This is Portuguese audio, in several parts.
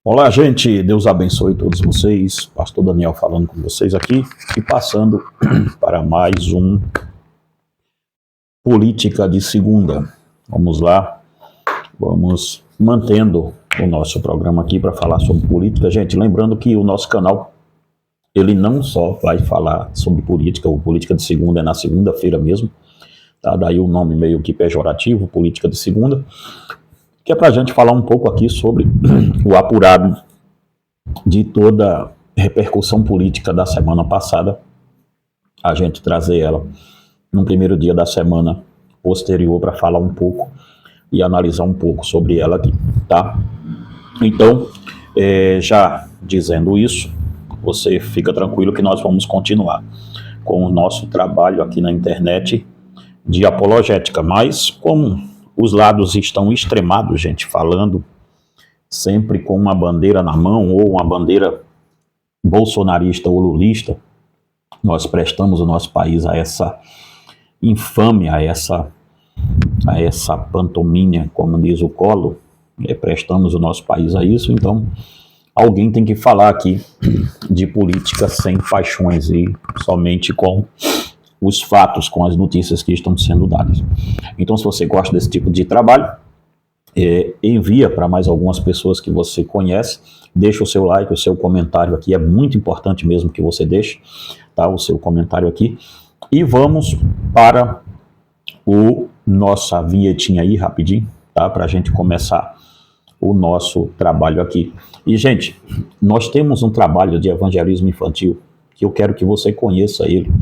Olá, gente. Deus abençoe todos vocês. Pastor Daniel falando com vocês aqui e passando para mais um Política de Segunda. Vamos lá, vamos mantendo o nosso programa aqui para falar sobre política. Gente, lembrando que o nosso canal, ele não só vai falar sobre política, o Política de Segunda é na segunda-feira mesmo, tá? Daí o nome meio que pejorativo, Política de Segunda, que é para a gente falar um pouco aqui sobre o apurado de toda a repercussão política da semana passada, a gente trazer ela no primeiro dia da semana posterior para falar um pouco e analisar um pouco sobre ela aqui, tá? Então, já dizendo isso, você fica tranquilo que nós vamos continuar com o nosso trabalho aqui na internet de apologética, mas como os lados estão extremados, gente, falando sempre com uma bandeira na mão ou uma bandeira bolsonarista ou lulista, nós prestamos o nosso país a essa infâmia, a essa pantomima, como diz o Collor, prestamos o nosso país a isso. Então alguém tem que falar aqui de política sem paixões e somente com os fatos, com as notícias que estão sendo dadas. Então, se você gosta desse tipo de trabalho, envia para mais algumas pessoas que você conhece, deixa o seu like, o seu comentário aqui, é muito importante mesmo que você deixe, tá, o seu comentário aqui, e vamos para nossa vinhetinha aí rapidinho, tá, para a gente começar o nosso trabalho aqui. E, gente, nós temos um trabalho de evangelismo infantil que eu quero que você conheça ele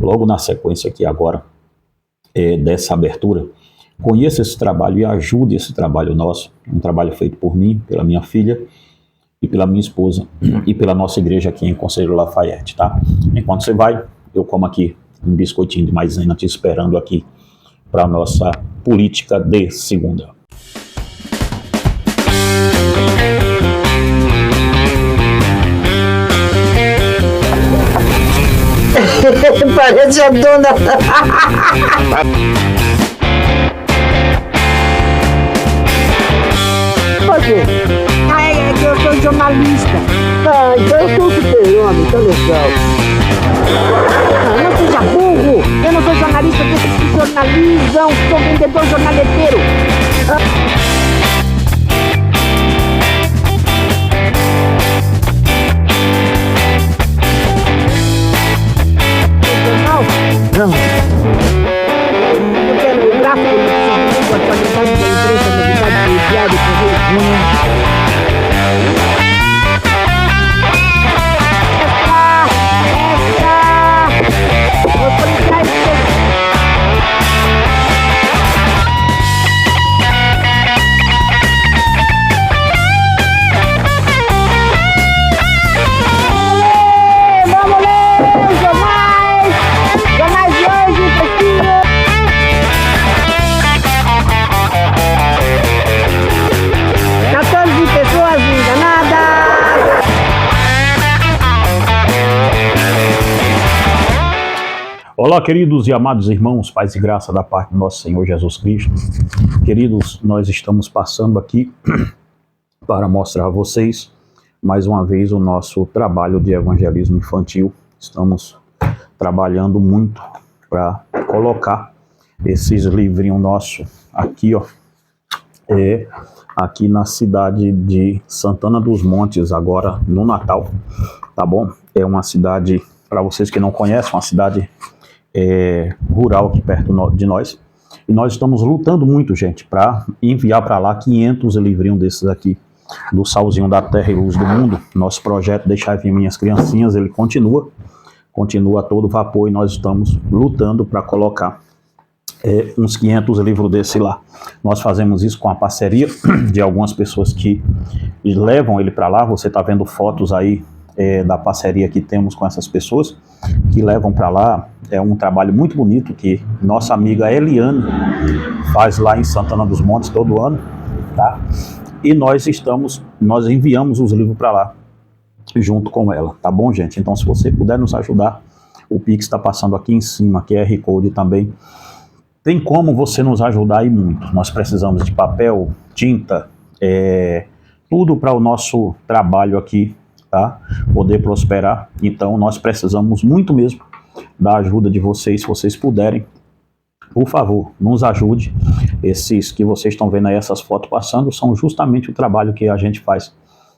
logo na sequência aqui agora dessa abertura. Conheça esse trabalho e ajude esse trabalho nosso, um trabalho feito por mim, pela minha filha e pela minha esposa e pela nossa igreja aqui em Conselheiro Lafayette, tá? Enquanto você vai, eu como aqui um biscoitinho de maisena te esperando aqui para a nossa política de segunda. Parece a dona. Você? É que eu sou jornalista. Então eu sou super-homem, tá legal. Não seja burro. Eu não sou jornalista, desses que jornalizam. Sou vendedor jornaleteiro. Não. Eu quero o gráfico com atualidade da imprensa, novidade do diário, correio. Olá, queridos e amados irmãos, paz e graça da parte do nosso Senhor Jesus Cristo. Queridos, nós estamos passando aqui para mostrar a vocês, mais uma vez, o nosso trabalho de evangelismo infantil. Estamos trabalhando muito para colocar esses livrinhos nossos aqui, ó, aqui na cidade de Santana dos Montes, agora no Natal, tá bom? É uma cidade, para vocês que não conhecem, uma cidade rural aqui perto de nós, e nós estamos lutando muito, gente, para enviar para lá 500 livrinhos desses aqui, do Salzinho da Terra e Luz do Mundo. Nosso projeto Deixar Vir Minhas Criancinhas, ele continua a todo vapor, e nós estamos lutando para colocar uns 500 livros desse lá. Nós fazemos isso com a parceria de algumas pessoas que levam ele para lá. Você está vendo fotos aí da parceria que temos com essas pessoas que levam para lá. É um trabalho muito bonito que nossa amiga Eliane faz lá em Santana dos Montes todo ano, tá? E nós enviamos os livros para lá junto com ela, tá bom, gente? Então, se você puder nos ajudar, o Pix está passando aqui em cima, QR Code também. Tem como você nos ajudar aí muito. Nós precisamos de papel, tinta, tudo para o nosso trabalho aqui, tá? Poder prosperar. Então nós precisamos muito mesmo da ajuda de vocês, se vocês puderem. Por favor, nos ajude. Esses que vocês estão vendo aí, essas fotos passando, são justamente o trabalho que a gente faz.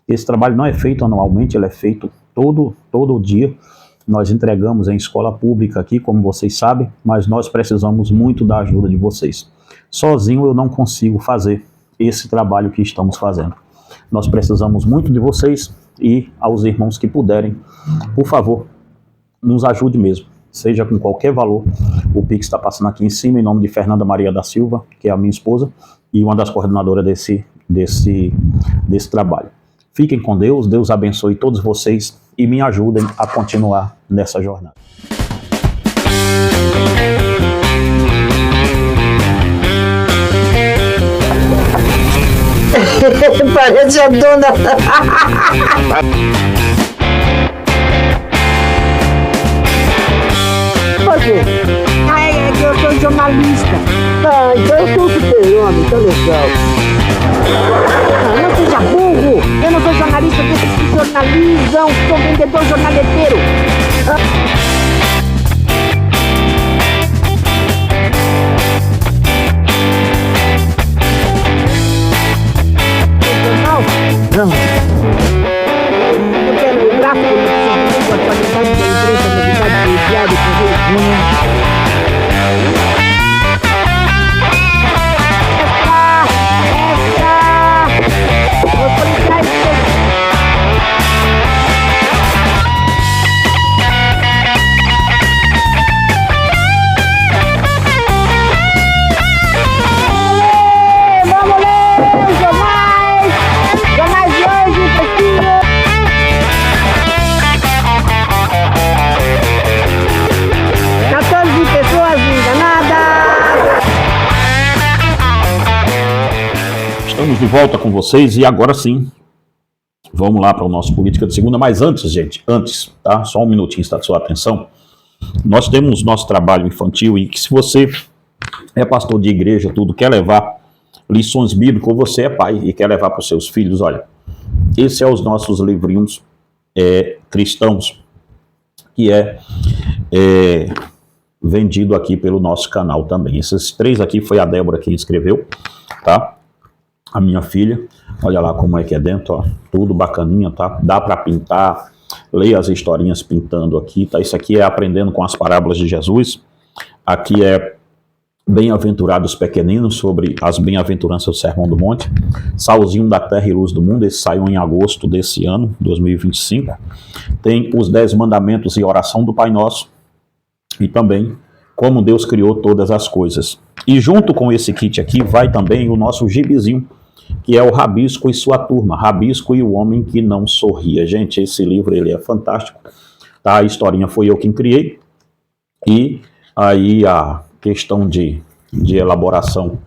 Esse trabalho não é feito anualmente, ele é feito todo dia. Nós entregamos em escola pública aqui, como vocês sabem, mas nós precisamos muito da ajuda de vocês. Sozinho eu não consigo fazer esse trabalho que estamos fazendo. Nós precisamos muito de vocês e aos irmãos que puderem, por favor, nos ajude mesmo. Seja com qualquer valor. O Pix está passando aqui em cima, em nome de Fernanda Maria da Silva, que é a minha esposa, e uma das coordenadoras desse trabalho. Fiquem com Deus, Deus abençoe todos vocês e me ajudem a continuar nessa jornada. Parece a dona. É que eu sou jornalista. Ah, então eu sou super-homem, tá legal. Não seja burro. Eu não sou jornalista desses que jornalizam. Sou vendedor jornaleteiro. Jornal? Não. Eu quero o gráfico notícias, atualidade da imprensa, novidade do diário, correio. Estamos de volta com vocês e agora sim, vamos lá para o nosso Política de Segunda. Mas antes, gente, tá? Só um minutinho, está de sua atenção. Nós temos nosso trabalho infantil e que se você é pastor de igreja, tudo, quer levar lições bíblicas, ou você é pai e quer levar para os seus filhos, olha, esse é os nossos livrinhos cristãos, que é vendido aqui pelo nosso canal também. Esses 3 aqui foi a Débora quem escreveu, tá? A minha filha, olha lá como é que é dentro, ó, tudo bacaninha, tá? Dá para pintar, leia as historinhas pintando aqui, tá? Isso aqui é Aprendendo com as Parábolas de Jesus. Aqui é Bem-aventurados Pequeninos, sobre as bem-aventuranças do Sermão do Monte. Salzinho da Terra e Luz do Mundo, esse saiu em agosto desse ano, 2025. Tem os 10 Mandamentos e Oração do Pai Nosso. E também Como Deus Criou Todas as Coisas. E junto com esse kit aqui vai também o nosso gibizinho, que é o Rabisco e Sua Turma, Rabisco e o Homem que Não Sorria. Gente, esse livro ele é fantástico, tá? A historinha foi eu quem criei, e aí a questão de elaboração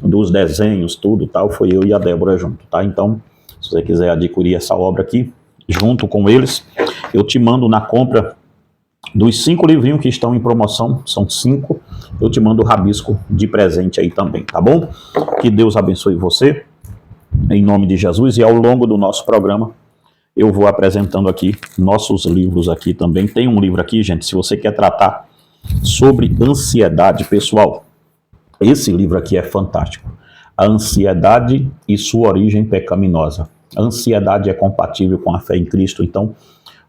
dos desenhos, tudo tal, foi eu e a Débora junto, tá? Então, se você quiser adquirir essa obra aqui, junto com eles, eu te mando na compra dos 5 livrinhos que estão em promoção, são 5, eu te mando o rabisco de presente aí também, tá bom? Que Deus abençoe você, em nome de Jesus, e ao longo do nosso programa, eu vou apresentando aqui nossos livros aqui também. Tem um livro aqui, gente, se você quer tratar sobre ansiedade, pessoal, esse livro aqui é fantástico. A Ansiedade e Sua Origem Pecaminosa. A ansiedade é compatível com a fé em Cristo, então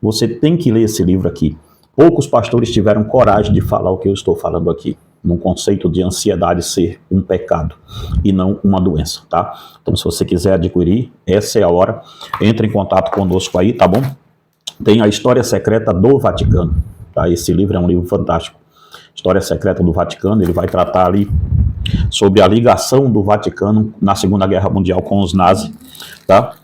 você tem que ler esse livro aqui. Poucos pastores tiveram coragem de falar o que eu estou falando aqui, num conceito de ansiedade ser um pecado e não uma doença, tá? Então, se você quiser adquirir, essa é a hora. Entre em contato conosco aí, tá bom? Tem a História Secreta do Vaticano, tá? Esse livro é um livro fantástico. História Secreta do Vaticano, ele vai tratar ali sobre a ligação do Vaticano na Segunda Guerra Mundial com os nazis, tá?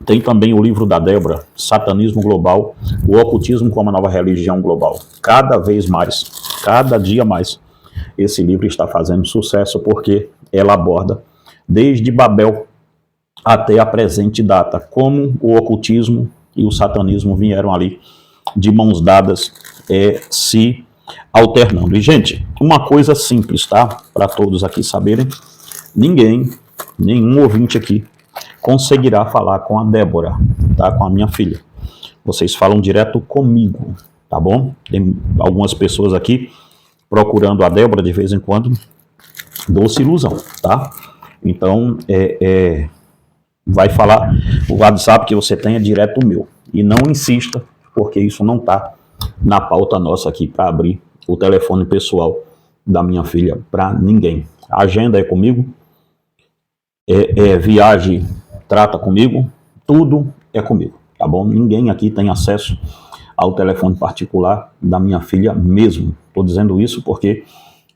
Tem também o livro da Débora, Satanismo Global, o Ocultismo como a Nova Religião Global. Cada vez mais, cada dia mais, esse livro está fazendo sucesso porque ela aborda desde Babel até a presente data, como o ocultismo e o satanismo vieram ali de mãos dadas, se alternando. E, gente, uma coisa simples, tá? Para todos aqui saberem, nenhum ouvinte aqui conseguirá falar com a Débora, tá? Com a minha filha. Vocês falam direto comigo, tá bom? Tem algumas pessoas aqui procurando a Débora de vez em quando, doce ilusão, tá? Então, vai falar o WhatsApp que você tem é direto meu. E não insista, porque isso não tá na pauta nossa aqui para abrir o telefone pessoal da minha filha para ninguém. A agenda é comigo, viagem trata comigo, tudo é comigo, tá bom? Ninguém aqui tem acesso ao telefone particular da minha filha mesmo. Estou dizendo isso porque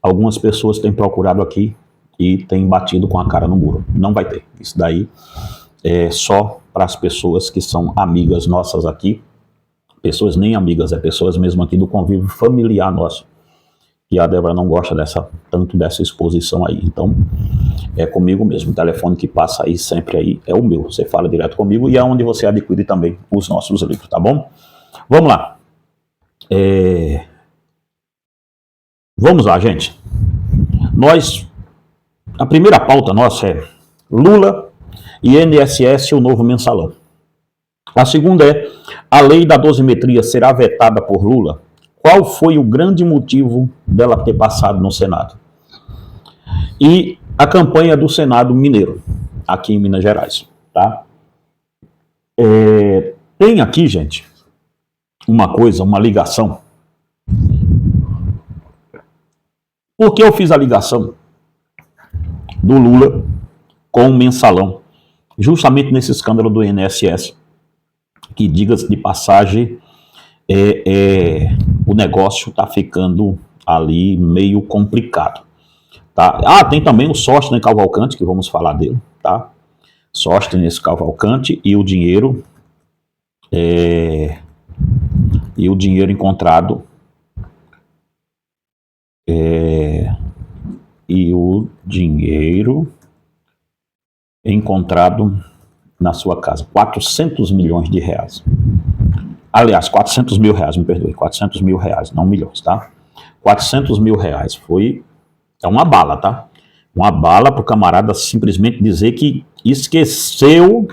algumas pessoas têm procurado aqui e têm batido com a cara no muro. Não vai ter. Isso daí é só para as pessoas que são amigas nossas aqui. Pessoas nem amigas, pessoas mesmo aqui do convívio familiar nosso. E a Débora não gosta tanto dessa exposição aí. Então, é comigo mesmo. O telefone que passa aí, sempre aí, é o meu. Você fala direto comigo e é onde você adquire também os nossos livros, tá bom? Vamos lá. Vamos lá, gente. A primeira pauta nossa é Lula e INSS, o novo mensalão. A segunda é: a lei da dosimetria será vetada por Lula? Qual foi o grande motivo dela ter passado no Senado? E a campanha do Senado mineiro, aqui em Minas Gerais, tá? Tem aqui, gente, uma ligação. Por que eu fiz a ligação do Lula com o mensalão? Justamente nesse escândalo do INSS, que, diga-se de passagem, o negócio está ficando ali meio complicado, tá? Tem também o Sóstenes Cavalcante, que vamos falar dele, tá? Sóstenes Cavalcante e o dinheiro encontrado na sua casa, 400 milhões de reais. Aliás, 400 mil reais, me perdoe, 400 mil reais, não milhões, tá? 400 mil reais é uma bala, tá? Uma bala para o camarada simplesmente dizer que esqueceu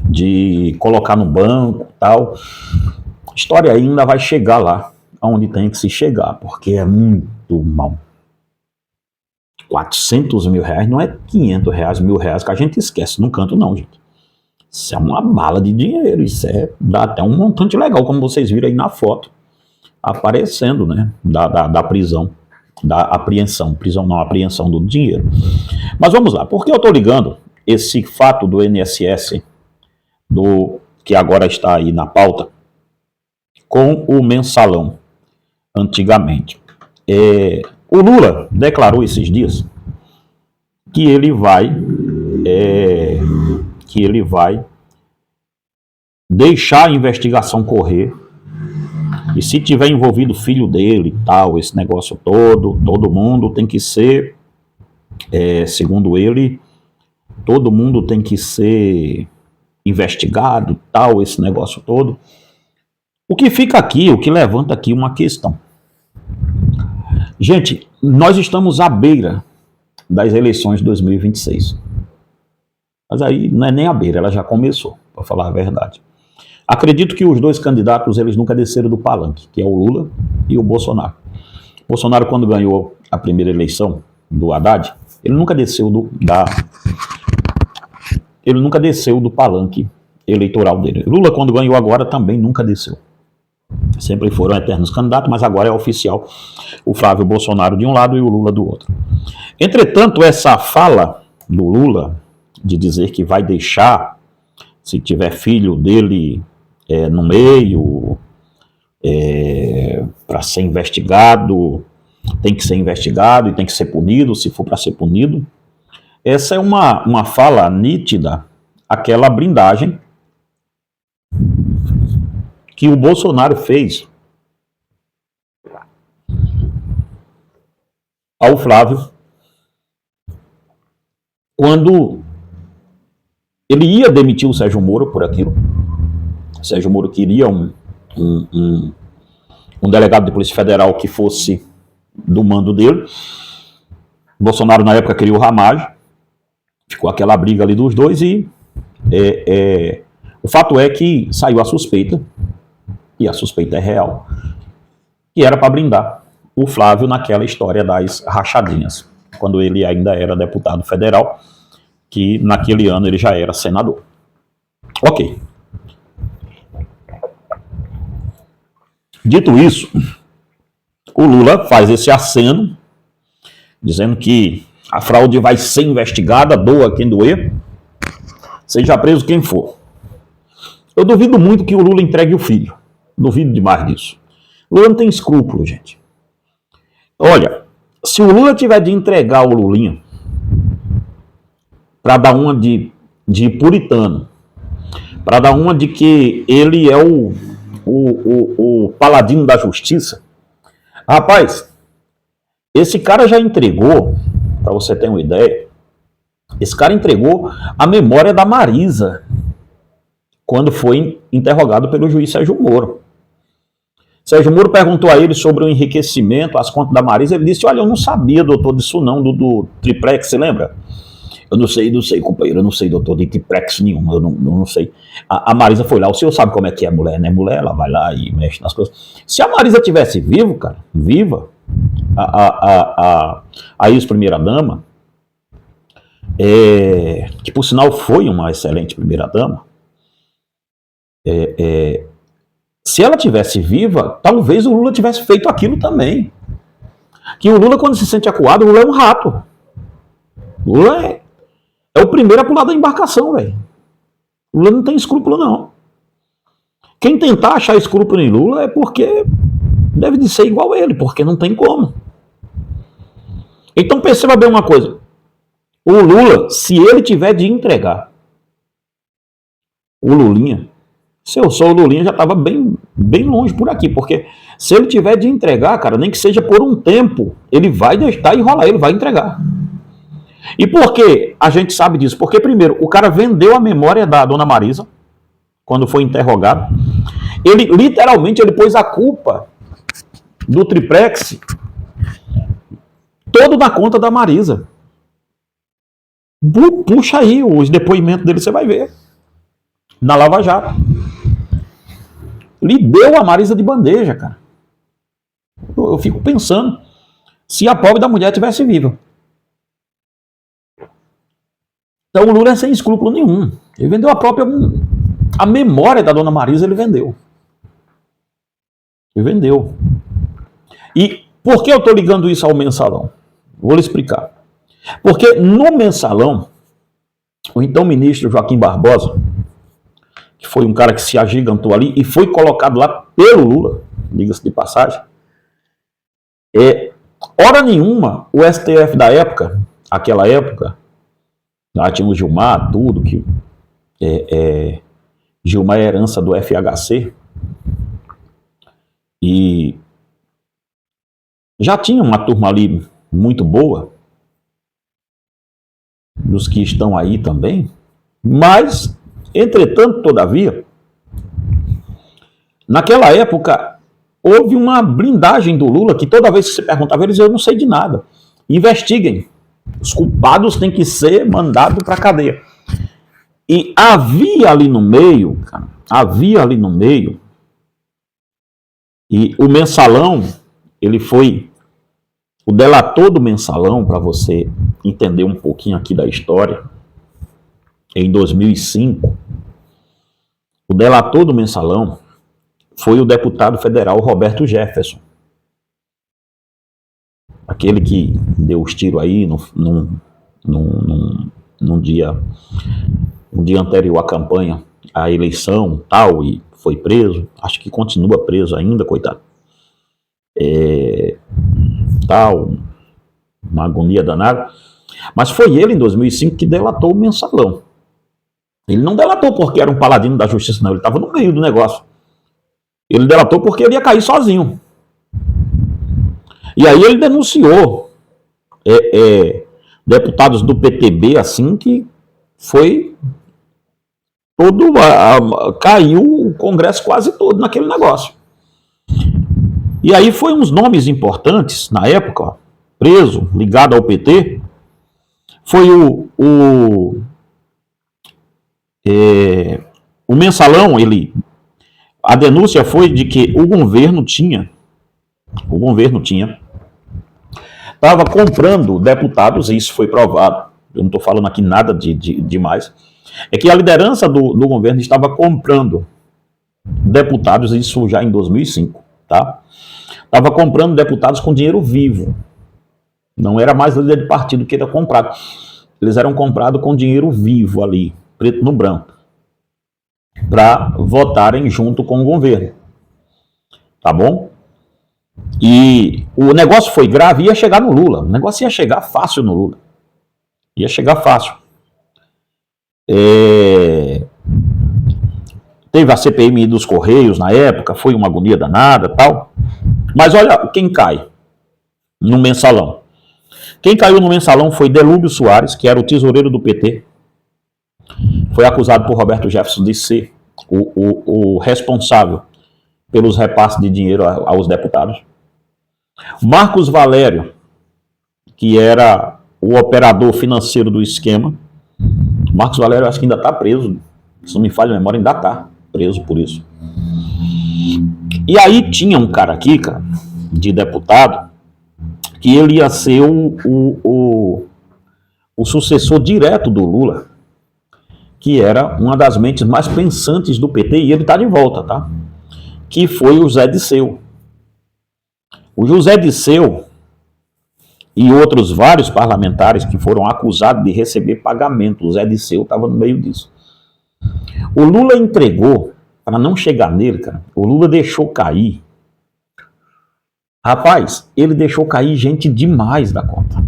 de colocar no banco e tal. A história ainda vai chegar lá, onde tem que se chegar, porque é muito mal. 400 mil reais não é 500 reais, R$1.000 que a gente esquece num canto, não, gente. Isso é uma bala de dinheiro, dá até um montante legal, como vocês viram aí na foto, aparecendo, né, da prisão, da apreensão, apreensão do dinheiro. Mas vamos lá, por que eu estou ligando esse fato do INSS, que agora está aí na pauta, com o mensalão, antigamente? O Lula declarou esses dias que ele vai deixar a investigação correr, e se tiver envolvido o filho dele e tal, esse negócio todo mundo tem que ser, segundo ele, todo mundo tem que ser investigado, tal, esse negócio todo. O que fica aqui, o que levanta aqui uma questão. Gente, nós estamos à beira das eleições de 2026. Mas aí não é nem à beira, ela já começou, para falar a verdade. Acredito que os dois candidatos, eles nunca desceram do palanque, que é o Lula e o Bolsonaro. O Bolsonaro, quando ganhou a primeira eleição do Haddad, ele nunca desceu do palanque eleitoral dele. Lula, quando ganhou agora, também nunca desceu. Sempre foram eternos candidatos, mas agora é oficial o Flávio Bolsonaro de um lado e o Lula do outro. Entretanto, essa fala do Lula de dizer que vai deixar, se tiver filho dele no meio, para ser investigado, tem que ser investigado e tem que ser punido, se for para ser punido. Essa é uma fala nítida, aquela blindagem que o Bolsonaro fez ao Flávio quando ele ia demitir o Sérgio Moro por aquilo. O Sérgio Moro queria um delegado de Polícia Federal que fosse do mando dele. Bolsonaro, na época, queria o Ramagem, ficou aquela briga ali dos dois e o fato é que saiu a suspeita, e a suspeita é real, que era para blindar o Flávio naquela história das rachadinhas, quando ele ainda era deputado federal, que naquele ano ele já era senador. Ok. Dito isso, o Lula faz esse aceno, dizendo que a fraude vai ser investigada, doa quem doer, seja preso quem for. Eu duvido muito que o Lula entregue o filho. Duvido demais disso. O Lula não tem escrúpulo, gente. Olha, se o Lula tiver de entregar o Lulinha para dar uma de puritano, para dar uma de que ele é o paladino da justiça, rapaz, esse cara já entregou, para você ter uma ideia, esse cara entregou a memória da Marisa quando foi interrogado pelo juiz Sérgio Moro. Sérgio Moro perguntou a ele sobre o enriquecimento, as contas da Marisa. Ele disse: olha, eu não sabia, doutor, disso não, do triplex, você lembra? Eu não sei, companheiro, eu não sei, doutor, de triplex nenhum, eu não sei. A Marisa foi lá, o senhor sabe como é que é a mulher, né? Mulher, ela vai lá e mexe nas coisas. Se a Marisa tivesse viva, a ex-primeira-dama, que por sinal foi uma excelente primeira-dama, se ela tivesse viva, talvez o Lula tivesse feito aquilo também. Que o Lula, quando se sente acuado, o Lula é um rato. O Lula é o primeiro a pular da embarcação, velho. O Lula não tem escrúpulo, não. Quem tentar achar escrúpulo em Lula é porque deve de ser igual a ele, porque não tem como. Então perceba bem uma coisa. O Lula, se ele tiver de entregar o Lulinha, se eu sou o Lulinha, já estava bem longe por aqui, porque se ele tiver de entregar, cara, nem que seja por um tempo, ele vai deixar enrolar, ele vai entregar. E por que a gente sabe disso? Porque, primeiro, o cara vendeu a memória da dona Marisa, quando foi interrogado. Ele, literalmente, ele pôs a culpa do triplex todo na conta da Marisa. Puxa aí os depoimentos dele, você vai ver. Na Lava Jato. Ele deu a Marisa de bandeja, cara. Eu fico pensando se a pobre da mulher tivesse viva. Então o Lula é sem escrúpulo nenhum. Ele vendeu a memória da dona Marisa, ele vendeu. Ele vendeu. E por que eu estou ligando isso ao Mensalão? Vou lhe explicar. Porque no Mensalão, o então ministro Joaquim Barbosa, que foi um cara que se agigantou ali e foi colocado lá pelo Lula, diga-se de passagem, hora nenhuma o STF da época, aquela época, lá tinha o Gilmar, tudo, que Gilmar é herança do FHC, e já tinha uma turma ali muito boa, dos que estão aí também, mas, entretanto, todavia, naquela época, houve uma blindagem do Lula, que toda vez que você perguntava, eles diziam: eu não sei de nada, investiguem. Os culpados têm que ser mandados para a cadeia. E havia ali no meio, e o Mensalão, ele foi o delator do Mensalão, para você entender um pouquinho aqui da história, em 2005, o delator do Mensalão foi o deputado federal Roberto Jefferson. Aquele que deu os tiros aí num dia anterior à campanha, à eleição, tal, e foi preso. Acho que continua preso ainda, coitado. Uma agonia danada. Mas foi ele, em 2005, que delatou o Mensalão. Ele não delatou porque era um paladino da justiça, não. Ele estava no meio do negócio. Ele delatou porque ele ia cair sozinho. E aí ele denunciou deputados do PTB, assim, que foi todo... caiu o Congresso quase todo naquele negócio. E aí foi uns nomes importantes, na época, ó, preso, ligado ao PT, foi o Mensalão. A denúncia foi de que o governo estava comprando deputados, e isso foi provado. Eu não estou falando aqui nada demais. É que a liderança do governo estava comprando deputados, isso já em 2005, tá? Estava comprando deputados com dinheiro vivo. Não era mais líder de partido que era comprado. Eles eram comprados com dinheiro vivo ali, preto no branco, para votarem junto com o governo. Tá bom? E o negócio foi grave, ia chegar no Lula. O negócio ia chegar fácil no Lula. Ia chegar fácil. Teve a CPMI dos Correios na época, foi uma agonia danada, tal. Mas olha quem cai no Mensalão. Quem caiu no Mensalão foi Delúbio Soares, que era o tesoureiro do PT. Foi acusado por Roberto Jefferson de ser o responsável pelos repasses de dinheiro aos deputados. Marcos Valério, que era o operador financeiro do esquema. Marcos Valério, acho que ainda está preso. Se não me falha a memória, ainda está preso por isso. E aí tinha um cara aqui, cara, de deputado, que ele ia ser o sucessor direto do Lula, que era uma das mentes mais pensantes do PT, e ele está de volta, tá? Que foi o Zé Disseu. O José Disseu e outros vários parlamentares que foram acusados de receber pagamento, o Zé Disseu estava no meio disso. O Lula entregou, para não chegar nele, cara, o Lula deixou cair. Rapaz, ele deixou cair gente demais da conta.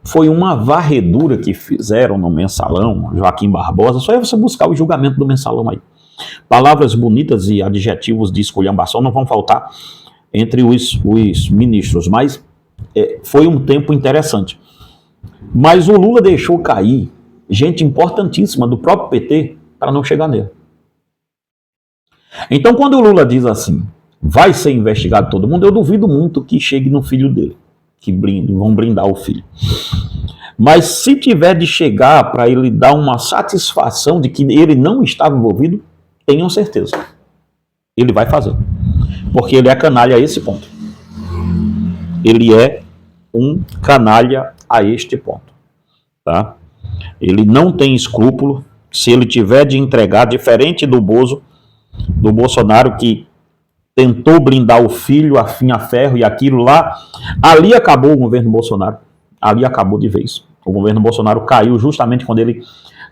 Foi uma varredura que fizeram no Mensalão, Joaquim Barbosa. Só é você buscar o julgamento do Mensalão aí. Palavras bonitas e adjetivos de esculhambação não vão faltar entre os ministros, mas foi um tempo interessante. Mas o Lula deixou cair gente importantíssima do próprio PT para não chegar nele. Então, quando o Lula diz assim, vai ser investigado todo mundo, eu duvido muito que chegue no filho dele, que vão blindar o filho. Mas se tiver de chegar para ele dar uma satisfação de que ele não estava envolvido, tenham certeza. Ele vai fazer. Porque ele é canalha a esse ponto. Ele é um canalha a este ponto. Tá? Ele não tem escrúpulo. Se ele tiver de entregar, diferente do Bolsonaro, que tentou blindar o filho a fim a ferro e aquilo lá, ali acabou o governo Bolsonaro. Ali acabou de vez. O governo Bolsonaro caiu justamente quando ele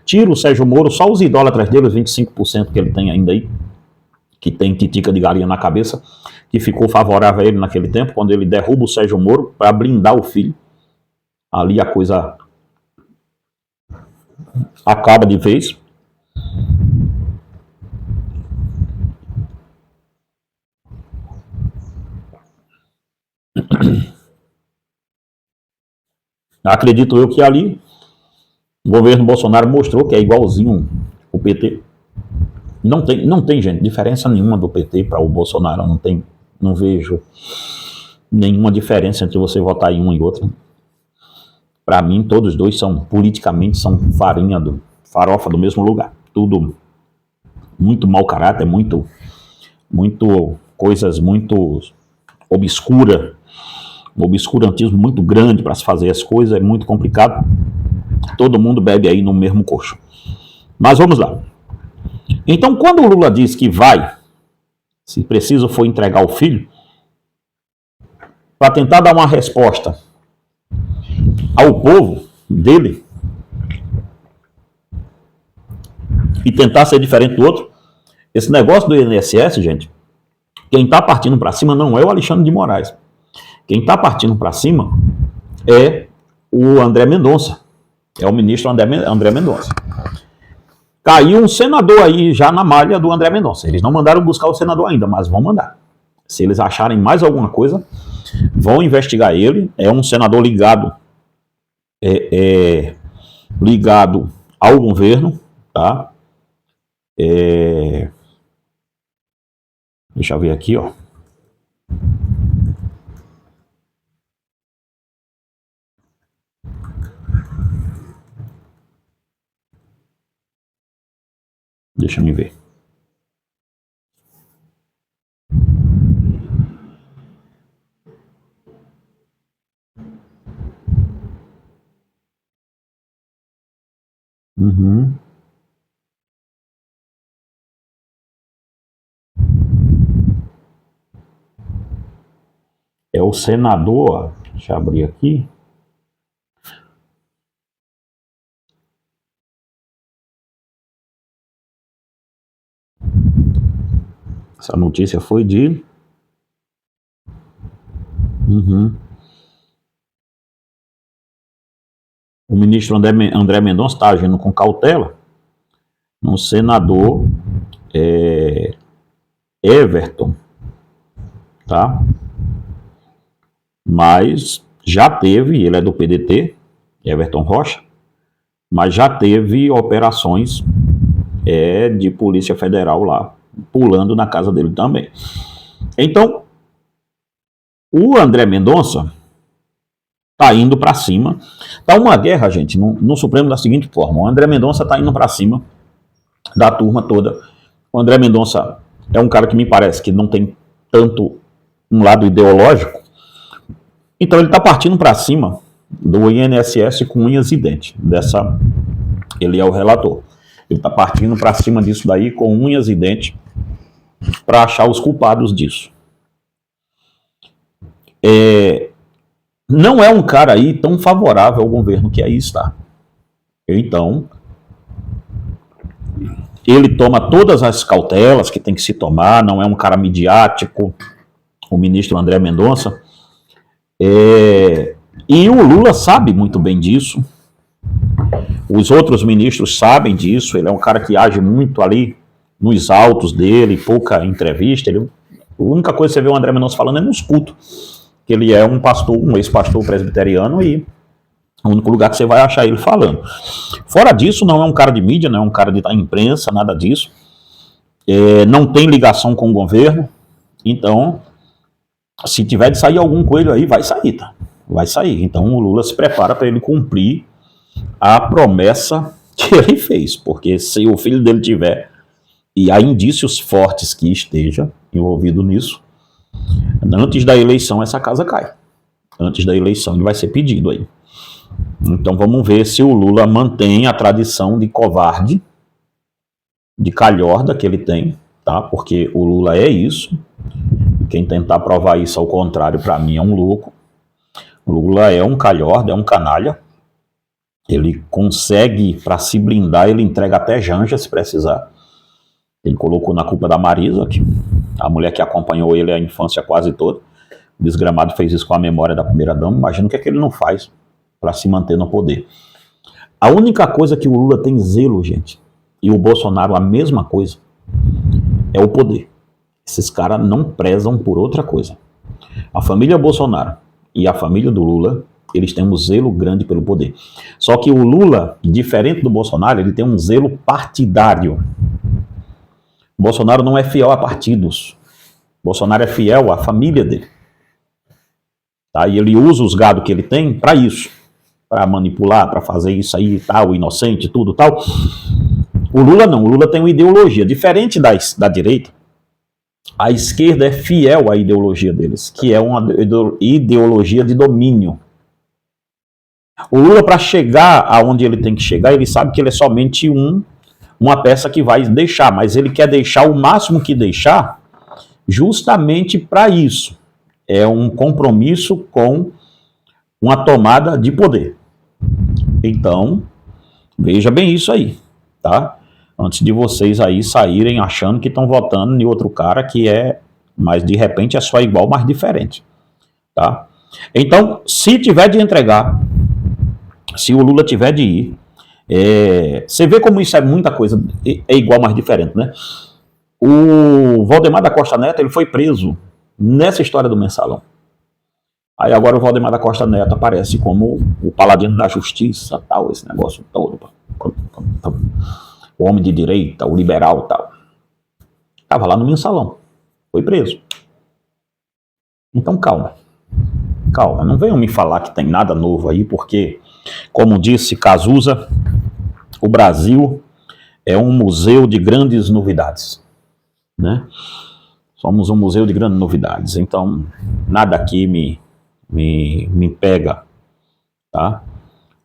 tira o Sérgio Moro, só os idólatras dele, os 25% que ele tem ainda aí, que tem titica de galinha na cabeça, que ficou favorável a ele naquele tempo, quando ele derruba o Sérgio Moro para blindar o filho. Ali a coisa acaba de vez. Acredito eu que ali o governo Bolsonaro mostrou que é igualzinho o PT. Não tem, gente, diferença nenhuma do PT para o Bolsonaro. Não vejo nenhuma diferença entre você votar em um e outro. Para mim, todos os dois politicamente, são farofa do mesmo lugar. Tudo muito mau caráter, muito coisas muito obscuras. Um obscurantismo muito grande para se fazer as coisas, é muito complicado. Todo mundo bebe aí no mesmo coxo. Mas vamos lá. Então, quando o Lula diz que vai, se preciso for entregar o filho, para tentar dar uma resposta ao povo dele e tentar ser diferente do outro, esse negócio do INSS, gente, quem está partindo para cima não é o Alexandre de Moraes. Quem está partindo para cima é o André Mendonça. É o ministro André Mendonça. Caiu um senador aí já na malha do André Mendonça. Eles não mandaram buscar o senador ainda, mas vão mandar. Se eles acharem mais alguma coisa, vão investigar ele. É um senador ligado ligado ao governo, tá? Deixa eu ver aqui, ó. Deixa eu ver. Uhum. É o senador, deixa eu abrir aqui. Essa notícia foi de... Uhum. O ministro André Mendonça está agindo com cautela no senador Everton, tá? Mas já teve, ele é do PDT, Everton Rocha, mas já teve operações de Polícia Federal lá, pulando na casa dele também. Então, o André Mendonça tá indo para cima. Tá uma guerra, gente, no Supremo da seguinte forma: o André Mendonça tá indo para cima da turma toda. O André Mendonça é um cara que me parece que não tem tanto um lado ideológico, então ele tá partindo para cima do INSS com unhas e dentes. Ele é o relator. Ele tá partindo para cima disso daí com unhas e dentes para achar os culpados disso. Não é um cara aí tão favorável ao governo que aí está. Então, ele toma todas as cautelas que tem que se tomar, não é um cara midiático, o ministro André Mendonça. E o Lula sabe muito bem disso. Os outros ministros sabem disso. Ele é um cara que age muito ali nos autos dele, pouca entrevista. A única coisa que você vê o André Mendonça falando é nos cultos, que ele é um pastor, um ex-pastor presbiteriano, e é o único lugar que você vai achar ele falando. Fora disso, não é um cara de mídia, não é um cara de imprensa, nada disso. Não tem ligação com o governo. Então, se tiver de sair algum coelho aí, vai sair, tá? Vai sair. Então o Lula se prepara para ele cumprir a promessa que ele fez, porque se o filho dele tiver, e há indícios fortes que esteja envolvido nisso, antes da eleição essa casa cai. Antes da eleição ele vai ser pedido aí. Então vamos ver se o Lula mantém a tradição de covarde, de calhorda que ele tem, tá? Porque o Lula é isso. Quem tentar provar isso ao contrário, para mim, é um louco. O Lula é um calhorda, é um canalha. Ele consegue, para se blindar, ele entrega até janja, se precisar. Ele colocou na culpa da Marisa, a mulher que acompanhou ele a infância quase toda. O desgramado fez isso com a memória da primeira-dama. Imagina o que é que ele não faz para se manter no poder. A única coisa que o Lula tem zelo, gente, e o Bolsonaro a mesma coisa, é o poder. Esses caras não prezam por outra coisa. A família Bolsonaro e a família do Lula, eles têm um zelo grande pelo poder. Só que o Lula, diferente do Bolsonaro, ele tem um zelo partidário. O Bolsonaro não é fiel a partidos. O Bolsonaro é fiel à família dele. Tá? E ele usa os gados que ele tem para isso. Para manipular, para fazer isso aí, tal, inocente, tudo tal. O Lula não. O Lula tem uma ideologia. Diferente da direita, a esquerda é fiel à ideologia deles, que é uma ideologia de domínio. O Lula, para chegar aonde ele tem que chegar, ele sabe que ele é somente uma peça que vai deixar, mas ele quer deixar o máximo que deixar justamente para isso. É um compromisso com uma tomada de poder. Então, veja bem isso aí, tá? Antes de vocês aí saírem achando que estão votando em outro cara que mas de repente é só igual, mas diferente, tá? Então, se tiver de entregar, se o Lula tiver de ir, você vê como isso é muita coisa, é igual, mas diferente, né? O Valdemar da Costa Neto, ele foi preso nessa história do mensalão. Aí agora o Valdemar da Costa Neto aparece como o paladino da justiça, tal, esse negócio todo. O homem de direita, o liberal, tal. Estava lá no mensalão. Foi preso. Então calma. Calma, não venham me falar que tem nada novo aí, porque, como disse Cazuza, o Brasil é um museu de grandes novidades, né? Somos um museu de grandes novidades, então nada aqui me pega, tá?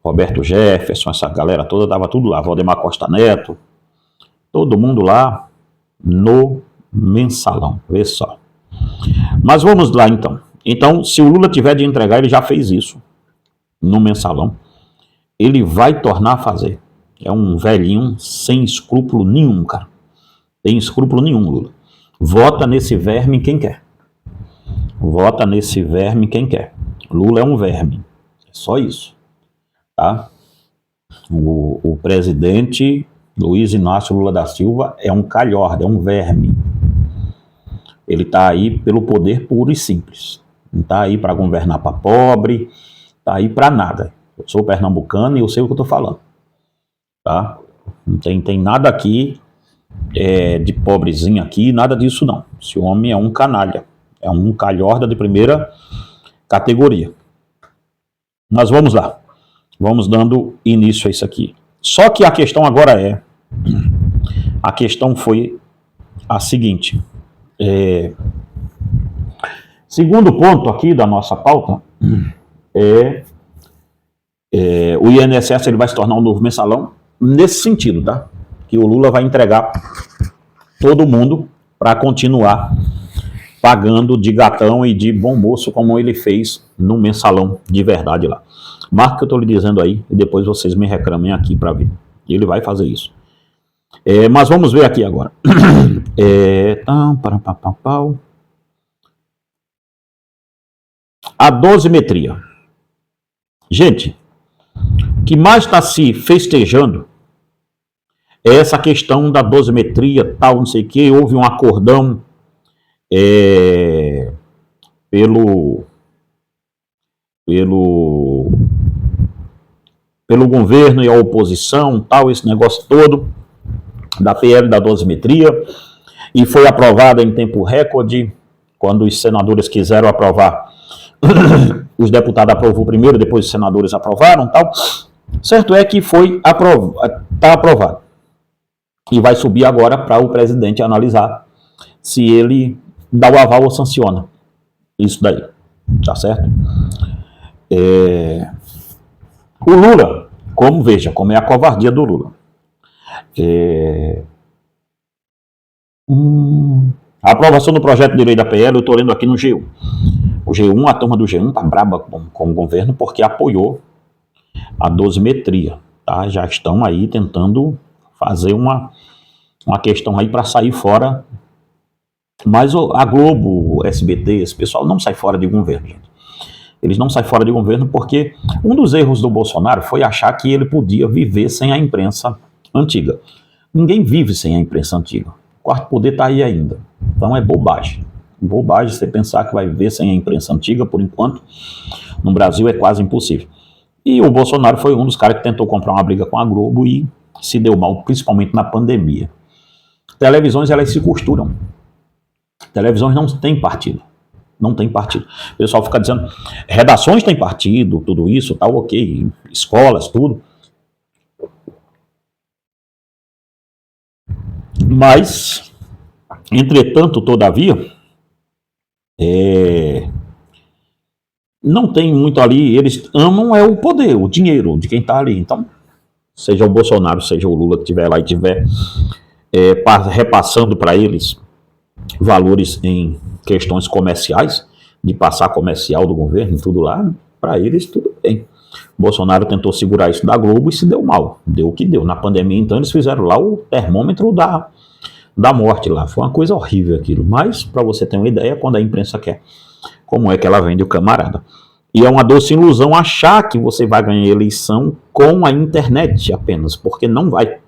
Roberto Jefferson, essa galera toda, dava tudo lá, Valdemar Costa Neto, todo mundo lá no mensalão, vê só. Mas vamos lá então. Então, se o Lula tiver de entregar, ele já fez isso no mensalão, ele vai tornar a fazer. É um velhinho sem escrúpulo nenhum, cara. Tem escrúpulo nenhum, Lula. Vota nesse verme quem quer. Vota nesse verme quem quer. Lula é um verme. É só isso. Tá? O presidente Luiz Inácio Lula da Silva é um calhorda, é um verme. Ele está aí pelo poder puro e simples. Não está aí para governar para pobre, está aí para nada. Eu sou pernambucano e eu sei o que eu estou falando. Tá? Não tem nada aqui de pobrezinho aqui, nada disso não. Esse homem é um canalha, é um calhorda de primeira categoria. Mas vamos lá, vamos dando início a isso aqui. Só que a questão agora a questão foi a seguinte, segundo ponto aqui da nossa pauta, o INSS ele vai se tornar um novo mensalão, nesse sentido, tá? Que o Lula vai entregar todo mundo para continuar pagando de gatão e de bom moço, como ele fez no mensalão de verdade lá. Marca o que eu estou lhe dizendo aí, e depois vocês me reclamem aqui para ver. Ele vai fazer isso. Mas vamos ver aqui agora. A dosimetria. Gente, o que mais está se festejando é essa questão da dosimetria, tal, não sei o que. Houve um acordão pelo governo e a oposição, tal, esse negócio todo da PL da dosimetria, e foi aprovada em tempo recorde. Quando os senadores quiseram aprovar, os deputados aprovou primeiro, depois os senadores aprovaram, tal. Certo é que está aprovado. E vai subir agora para o presidente analisar se ele dá o aval ou sanciona isso daí, tá certo? O Lula, veja como é a covardia do Lula. A aprovação do projeto de lei da PL, eu estou lendo aqui no G1. O G1, a turma do G1 está braba com o governo porque apoiou a dosimetria, tá? Já estão aí tentando fazer uma questão aí para sair fora. Mas a Globo, o SBT, esse pessoal não sai fora de governo, gente. Eles não saem fora de governo porque um dos erros do Bolsonaro foi achar que ele podia viver sem a imprensa antiga. Ninguém vive sem a imprensa antiga. O quarto poder está aí ainda. Então é bobagem. Bobagem você pensar que vai viver sem a imprensa antiga, por enquanto. No Brasil é quase impossível. E o Bolsonaro foi um dos caras que tentou comprar uma briga com a Globo e se deu mal, principalmente na pandemia. Televisões, elas se costuram. Televisões não têm partido. Não tem partido. O pessoal fica dizendo, redações têm partido, tudo isso, tal, ok, escolas, tudo. Mas, entretanto, todavia, não tem muito ali, eles amam o poder, o dinheiro de quem está ali. Então, seja o Bolsonaro, seja o Lula que estiver lá e estiver repassando para eles valores em questões comerciais, de passar comercial do governo, tudo lá, para eles tudo bem. Bolsonaro tentou segurar isso da Globo e se deu mal, deu o que deu. Na pandemia, então, eles fizeram lá o termômetro da morte lá, foi uma coisa horrível aquilo, mas para você ter uma ideia, quando a imprensa quer, como é que ela vende o camarada. E é uma doce ilusão achar que você vai ganhar eleição com a internet apenas, porque não vai,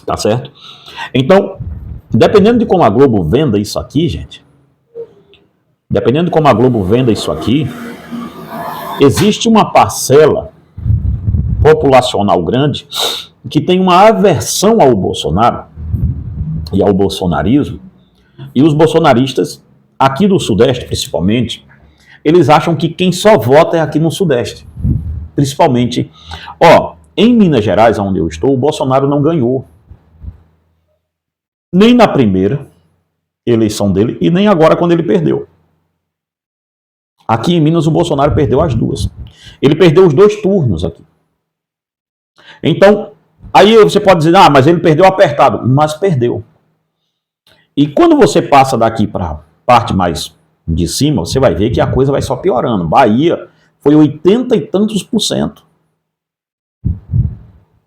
tá certo? Então, dependendo de como a Globo venda isso aqui, gente, dependendo de como a Globo venda isso aqui, existe uma parcela populacional grande que tem uma aversão ao Bolsonaro e ao bolsonarismo, e os bolsonaristas, aqui do Sudeste principalmente, eles acham que quem só vota é aqui no Sudeste. Principalmente, em Minas Gerais, onde eu estou, o Bolsonaro não ganhou. nem na primeira eleição dele e nem agora quando ele perdeu. Aqui em Minas o Bolsonaro perdeu as duas. Ele perdeu os 2 turnos aqui. Então, aí você pode dizer, ah, mas ele perdeu apertado. Mas perdeu. E quando você passa daqui para a parte mais de cima, você vai ver que a coisa vai só piorando. Bahia foi 80 e tantos %.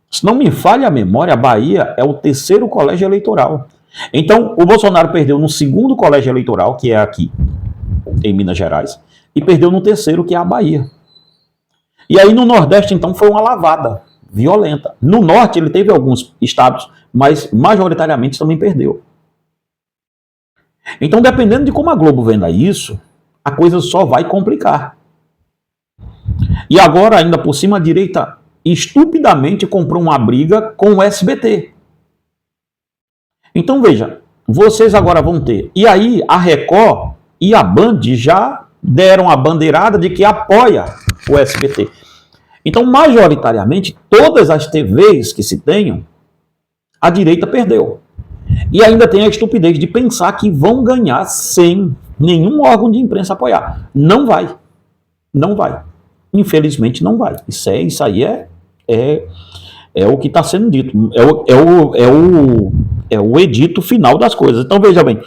Se não me falha a memória, a Bahia é o 3º colégio eleitoral. Então, o Bolsonaro perdeu no 2º colégio eleitoral, que é aqui, em Minas Gerais, e perdeu no 3º, que é a Bahia. E aí no Nordeste, então, foi uma lavada violenta. No Norte, ele teve alguns estados, mas majoritariamente também perdeu. Então, dependendo de como a Globo venda isso, a coisa só vai complicar. E agora, ainda por cima, a direita estupidamente comprou uma briga com o SBT. Então, veja, vocês agora vão ter. E aí, a Record e a Band já deram a bandeirada de que apoia o SBT. Então, majoritariamente, todas as TVs que se tenham, a direita perdeu. E ainda tem a estupidez de pensar que vão ganhar sem nenhum órgão de imprensa apoiar. Não vai. Não vai. Infelizmente não vai. Isso aí é o que está sendo dito. É o edito final das coisas. Então veja bem.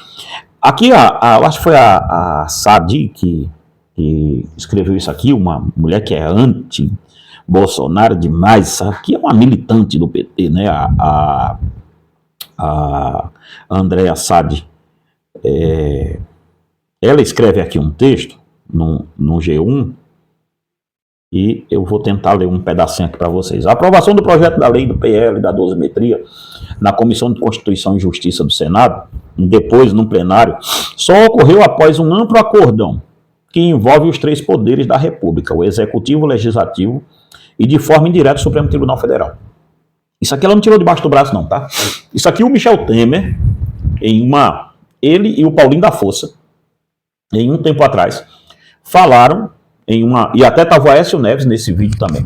Aqui, acho que foi a Sadi que escreveu isso aqui, uma mulher que é anti-Bolsonaro demais. Isso aqui é uma militante do PT, né? A Andréa Sadi, ela escreve aqui um texto no G1 e eu vou tentar ler um pedacinho aqui para vocês. A aprovação do projeto da lei do PL da dosimetria na Comissão de Constituição e Justiça do Senado, depois no plenário, só ocorreu após um amplo acordão que envolve os 3 poderes da República, o Executivo, o Legislativo e de forma indireta o Supremo Tribunal Federal. Isso aqui ela não tirou debaixo do braço não, tá? Isso aqui o Michel Temer, ele e o Paulinho da Força, em um tempo atrás, falaram e até estava o Aécio Neves nesse vídeo também,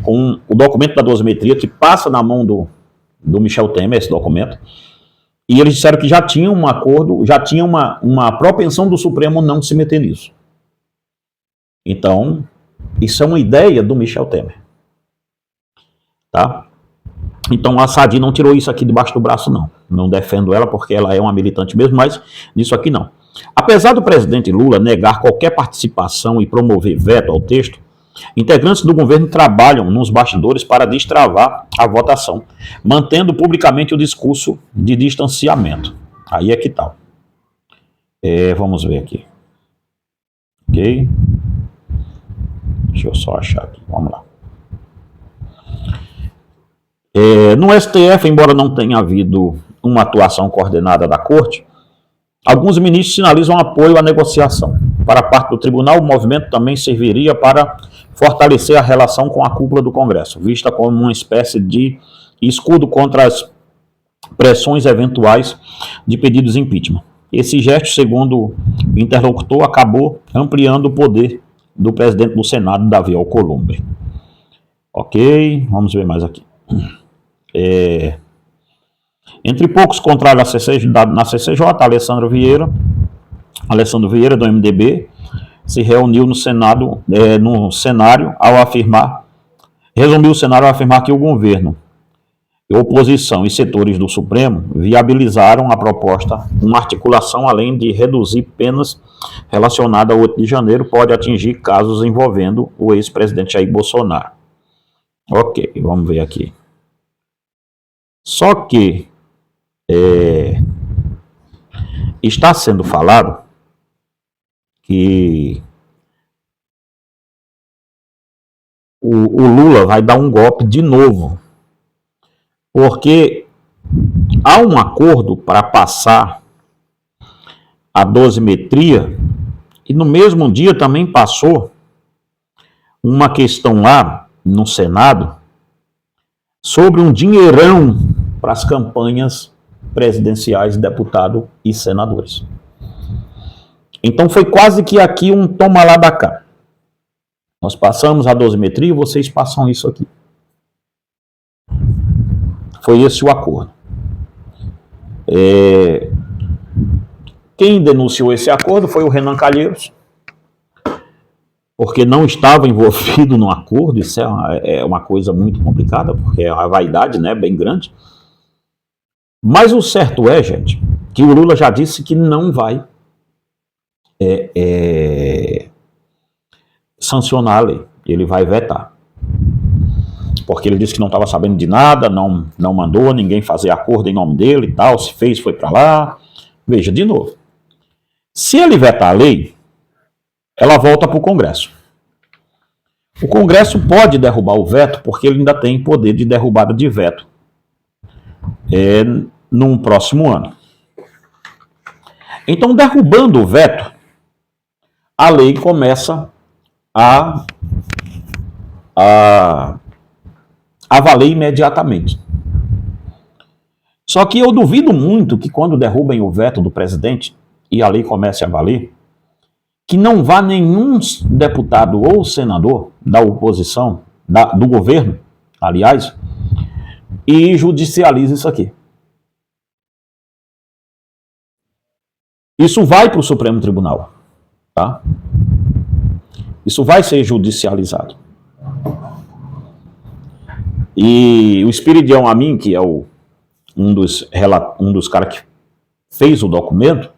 com o documento da dosimetria que passa na mão do Michel Temer, esse documento, e eles disseram que já tinha um acordo, já tinha uma propensão do Supremo não se meter nisso. Então, isso é uma ideia do Michel Temer. Tá? Então a Sadi não tirou isso aqui debaixo do braço, não. Não defendo ela porque ela é uma militante mesmo, mas nisso aqui não. Apesar do presidente Lula negar qualquer participação e promover veto ao texto, integrantes do governo trabalham nos bastidores para destravar a votação, mantendo publicamente o discurso de distanciamento. Aí é que tal. Vamos ver aqui. Ok? Deixa eu só achar aqui. Vamos lá. No STF, embora não tenha havido uma atuação coordenada da Corte, alguns ministros sinalizam apoio à negociação. Para a parte do tribunal, o movimento também serviria para fortalecer a relação com a cúpula do Congresso, vista como uma espécie de escudo contra as pressões eventuais de pedidos de impeachment. Esse gesto, segundo o interlocutor, acabou ampliando o poder do presidente do Senado, Davi Alcolumbre. Ok, vamos ver mais aqui. Entre poucos contrários na CCJ, Alessandro Vieira do MDB se reuniu no Senado, resumiu o cenário ao afirmar que o governo, oposição e setores do Supremo viabilizaram a proposta. Uma articulação, além de reduzir penas relacionadas ao 8 de janeiro, pode atingir casos envolvendo o ex-presidente Jair Bolsonaro. Ok, vamos ver aqui. Só que está sendo falado que o Lula vai dar um golpe de novo, porque há um acordo para passar a dosimetria e no mesmo dia também passou uma questão lá no Senado sobre um dinheirão para as campanhas presidenciais de deputado e senadores. Então foi quase que aqui um toma lá da cá. Nós passamos a dosimetria e vocês passam isso aqui. Foi esse o acordo. Quem denunciou esse acordo foi o Renan Calheiros, porque não estava envolvido no acordo. Isso é uma coisa muito complicada, porque a vaidade, né, é bem grande. Mas o certo é, gente, que o Lula já disse que não vai sancionar a lei, ele vai vetar. Porque ele disse que não estava sabendo de nada, não mandou ninguém fazer acordo em nome dele e tal, se fez, foi para lá. Veja, de novo, se ele vetar a lei, ela volta para o Congresso. O Congresso pode derrubar o veto, porque ele ainda tem poder de derrubada de veto num próximo ano. Então, derrubando o veto, a lei começa a valer imediatamente. Só que eu duvido muito que quando derrubem o veto do presidente e a lei comece a valer, que não vá nenhum deputado ou senador da oposição, do governo, aliás, e judicialize isso aqui. Isso vai para o Supremo Tribunal, tá? Isso vai ser judicializado. E o Espiridião Amin, que é um dos caras que fez o documento,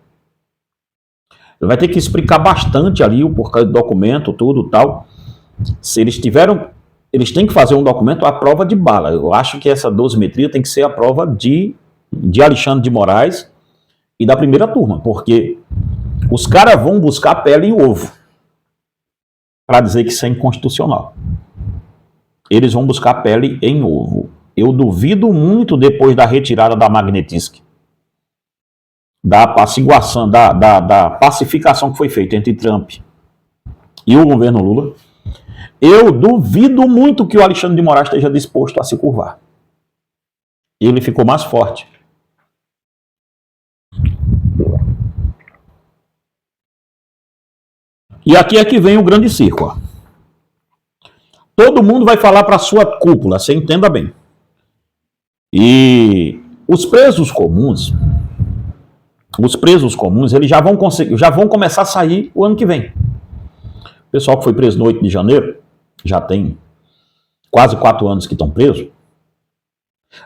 ele vai ter que explicar bastante ali o porquê do documento, tudo tal. Se eles têm que fazer um documento à prova de bala. Eu acho que essa dosimetria tem que ser a prova de Alexandre de Moraes e da primeira turma, porque os caras vão buscar pele e ovo para dizer que isso é inconstitucional. Eles vão buscar pele em ovo. Eu duvido muito, depois da retirada da Magnitsky, da apaciguação, da pacificação que foi feita entre Trump e o governo Lula, eu duvido muito que o Alexandre de Moraes esteja disposto a se curvar. Ele ficou mais forte. E aqui é que vem o grande circo, ó. Todo mundo vai falar para a sua cúpula, você entenda bem. E os presos comuns, eles já vão começar a sair o ano que vem. O pessoal que foi preso no 8 de janeiro, já tem quase 4 anos que estão presos.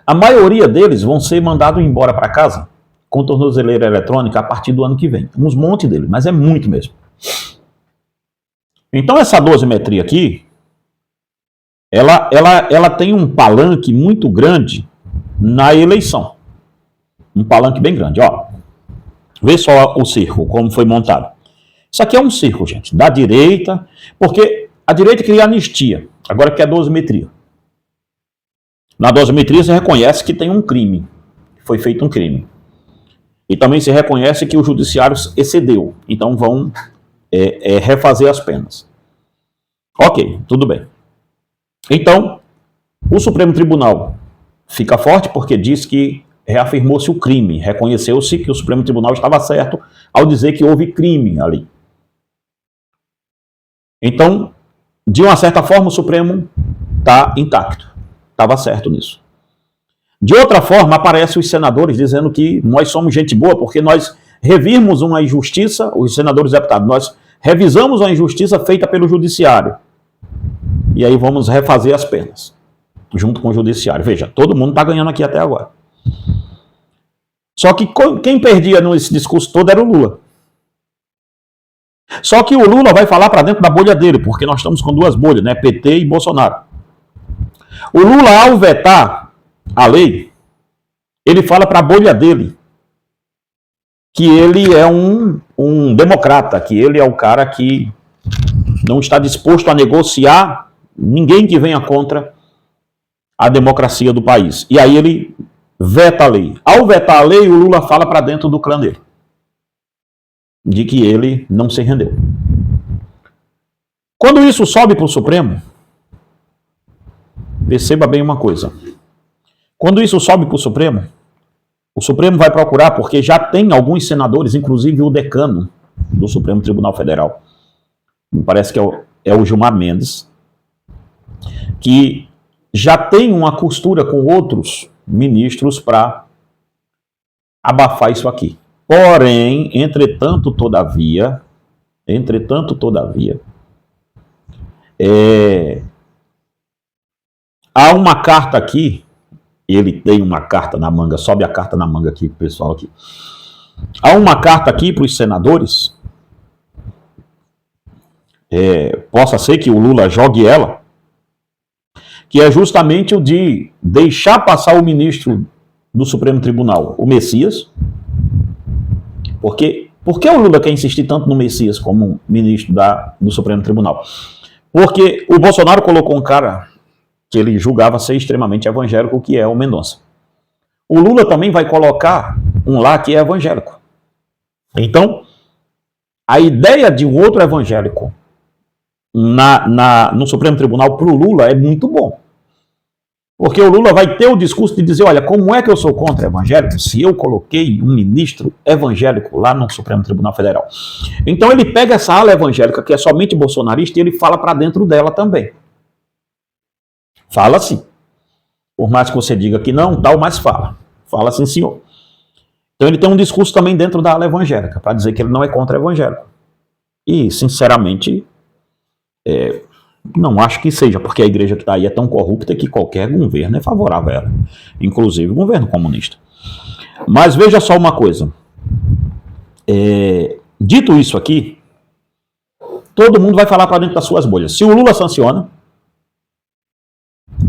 A maioria deles vão ser mandados embora para casa com tornozeleira eletrônica a partir do ano que vem. Uns monte deles, mas é muito mesmo. Então essa dosimetria aqui, ela tem um palanque muito grande na eleição. Um palanque bem grande, ó. Vê só o circo, como foi montado. Isso aqui é um circo, gente, da direita, porque a direita queria anistia, agora quer dosimetria. Na dosimetria se reconhece que tem um crime, foi feito um crime. E também se reconhece que o judiciário excedeu, então vão refazer as penas. Ok, tudo bem. Então, o Supremo Tribunal fica forte porque diz que reafirmou-se o crime, reconheceu-se que o Supremo Tribunal estava certo ao dizer que houve crime ali. Então, de uma certa forma, o Supremo está intacto, estava certo nisso. De outra forma, aparecem os senadores dizendo que nós somos gente boa porque nós revimos uma injustiça, os senadores e deputados, nós revisamos a injustiça feita pelo judiciário. E aí vamos refazer as penas, junto com o judiciário. Veja, todo mundo está ganhando aqui até agora. Só que quem perdia nesse discurso todo era o Lula. Só que o Lula vai falar para dentro da bolha dele, porque nós estamos com 2 bolhas, né? PT e Bolsonaro. O Lula, ao vetar a lei, ele fala para a bolha dele que ele é um democrata, que ele é o cara que não está disposto a negociar ninguém que venha contra a democracia do país. E aí ele veta a lei. Ao vetar a lei, o Lula fala para dentro do clã dele, de que ele não se rendeu. Quando isso sobe para o Supremo, perceba bem uma coisa. Quando isso sobe para o Supremo vai procurar, porque já tem alguns senadores, inclusive o decano do Supremo Tribunal Federal, me parece que é o Gilmar Mendes, que já tem uma costura com outros ministros para abafar isso aqui. Porém, entretanto, todavia, há uma carta aqui, ele tem uma carta na manga, sobe a carta na manga aqui, pessoal, aqui. Há uma carta aqui para os senadores, possa ser que o Lula jogue ela, que é justamente o de deixar passar o ministro do Supremo Tribunal, o Messias. Por que o Lula quer insistir tanto no Messias como ministro do Supremo Tribunal? Porque o Bolsonaro colocou um cara que ele julgava ser extremamente evangélico, que é o Mendonça. O Lula também vai colocar um lá que é evangélico. Então, a ideia de um outro evangélico no Supremo Tribunal para o Lula é muito bom. Porque o Lula vai ter o discurso de dizer, olha, como é que eu sou contra evangélico se eu coloquei um ministro evangélico lá no Supremo Tribunal Federal? Então ele pega essa ala evangélica, que é somente bolsonarista, e ele fala para dentro dela também. Fala sim. Por mais que você diga que não, tal, mas fala. Fala sim, senhor. Então ele tem um discurso também dentro da ala evangélica, para dizer que ele não é contra evangélico. E, sinceramente, não acho que seja, porque a igreja que está aí é tão corrupta que qualquer governo é favorável a ela, inclusive o governo comunista. Mas veja só uma coisa. Dito isso aqui, todo mundo vai falar para dentro das suas bolhas. Se o Lula sanciona,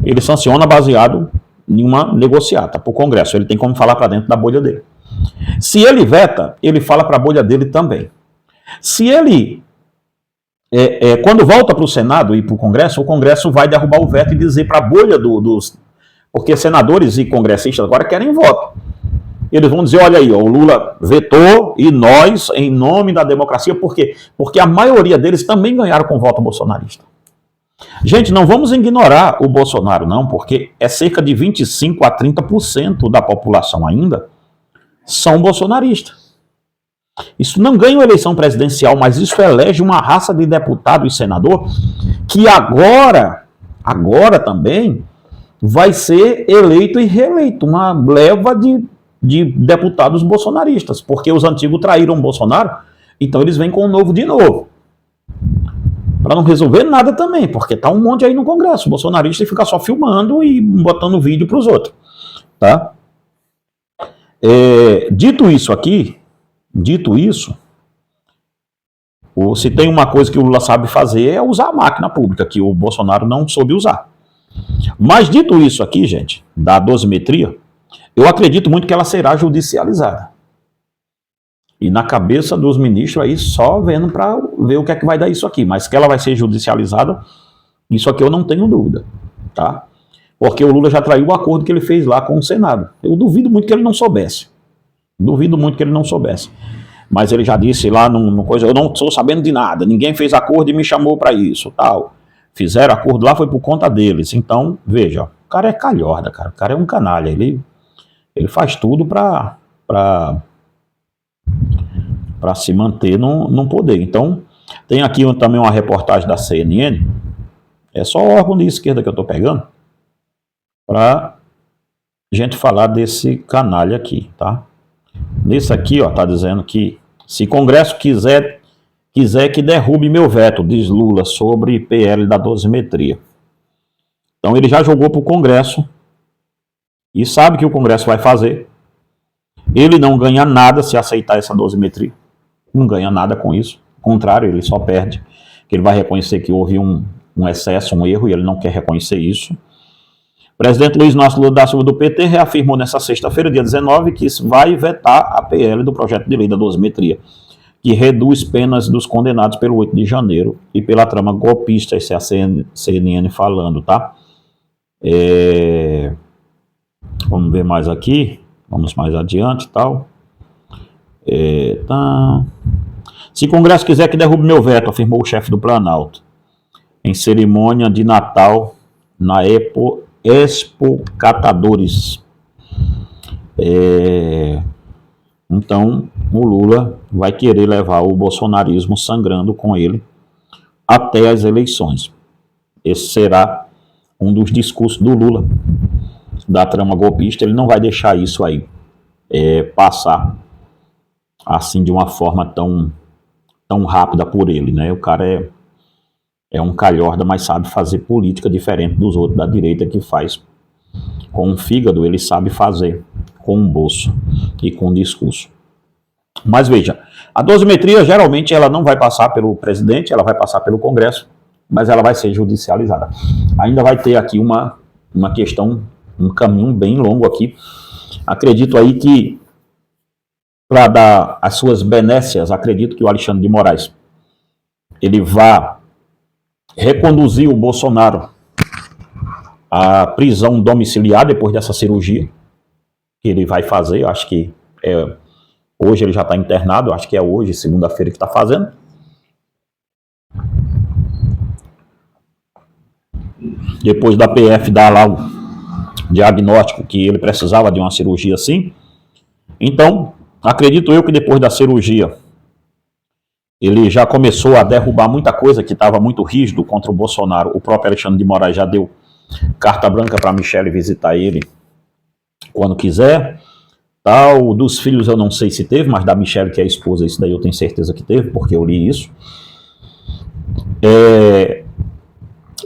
ele sanciona baseado em uma negociata para o Congresso. Ele tem como falar para dentro da bolha dele. Se ele veta, ele fala para a bolha dele também. Se ele, quando volta para o Senado e para o Congresso vai derrubar o veto e dizer para a bolha dos... Porque senadores e congressistas agora querem voto. Eles vão dizer, olha aí, o Lula vetou e nós, em nome da democracia, por quê? Porque a maioria deles também ganharam com voto bolsonarista. Gente, não vamos ignorar o Bolsonaro, não, porque é cerca de 25% a 30% da população ainda são bolsonaristas. Isso não ganha uma eleição presidencial, mas isso elege uma raça de deputado e senador que agora também vai ser eleito e reeleito, uma leva de deputados bolsonaristas, porque os antigos traíram o Bolsonaro, então eles vêm com o novo de novo. Para não resolver nada também, porque tá um monte aí no Congresso, bolsonarista, e fica só filmando e botando vídeo para os outros. Tá? Dito isso, se tem uma coisa que o Lula sabe fazer é usar a máquina pública, que o Bolsonaro não soube usar. Mas dito isso aqui, gente, da dosimetria, eu acredito muito que ela será judicializada. E na cabeça dos ministros aí, só vendo para ver o que é que vai dar isso aqui. Mas que ela vai ser judicializada, isso aqui eu não tenho dúvida, tá? Porque o Lula já traiu o acordo que ele fez lá com o Senado. Eu duvido muito que ele não soubesse. Mas ele já disse lá no coisa, eu não estou sabendo de nada, ninguém fez acordo e me chamou para isso, tal. Fizeram acordo lá, foi por conta deles. Então, veja, o cara é calhorda, cara. O cara é um canalha. Ele faz tudo para se manter no poder. Então, tem aqui também uma reportagem da CNN, é só o órgão de esquerda que eu estou pegando, para gente falar desse canalha aqui, tá? Nesse aqui, ó, tá dizendo que se o Congresso quiser que derrube meu veto, diz Lula, sobre PL da dosimetria. Então ele já jogou para o Congresso e sabe que o Congresso vai fazer. Ele não ganha nada se aceitar essa dosimetria. Não ganha nada com isso. Ao contrário, ele só perde. Ele vai reconhecer que houve um excesso, um erro, e ele não quer reconhecer isso. O presidente Luiz Inácio Lula da Silva do PT reafirmou nesta sexta-feira, dia 19, que vai vetar a PL do projeto de lei da dosimetria, que reduz penas dos condenados pelo 8 de janeiro e pela trama golpista. Isso é a CNN falando, tá? Vamos ver mais aqui. Vamos mais adiante e tal. Se o Congresso quiser que derrube meu veto, afirmou o chefe do Planalto, em cerimônia de Natal na Expo Catadores. Então, o Lula vai querer levar o bolsonarismo sangrando com ele até as eleições. Esse será um dos discursos do Lula, da trama golpista. Ele não vai deixar isso aí passar assim de uma forma tão rápida por ele, né? O cara é um calhorda, mas sabe fazer política diferente dos outros da direita que faz com o fígado, ele sabe fazer com o bolso e com o discurso. Mas veja, a dosimetria geralmente ela não vai passar pelo presidente, ela vai passar pelo Congresso, mas ela vai ser judicializada. Ainda vai ter aqui uma questão, um caminho bem longo aqui. Acredito aí que, para dar as suas benécias, acredito que o Alexandre de Moraes, ele vai reconduzir o Bolsonaro à prisão domiciliar depois dessa cirurgia que ele vai fazer. Eu acho que hoje ele já está internado, eu acho que é hoje, segunda-feira, que está fazendo. Depois da PF dar lá o diagnóstico que ele precisava de uma cirurgia assim. Então, acredito eu que depois da cirurgia, ele já começou a derrubar muita coisa que estava muito rígido contra o Bolsonaro. O próprio Alexandre de Moraes já deu carta branca para a Michelle visitar ele quando quiser. Tal, dos filhos eu não sei se teve, mas da Michelle, que é a esposa, isso daí eu tenho certeza que teve, porque eu li isso.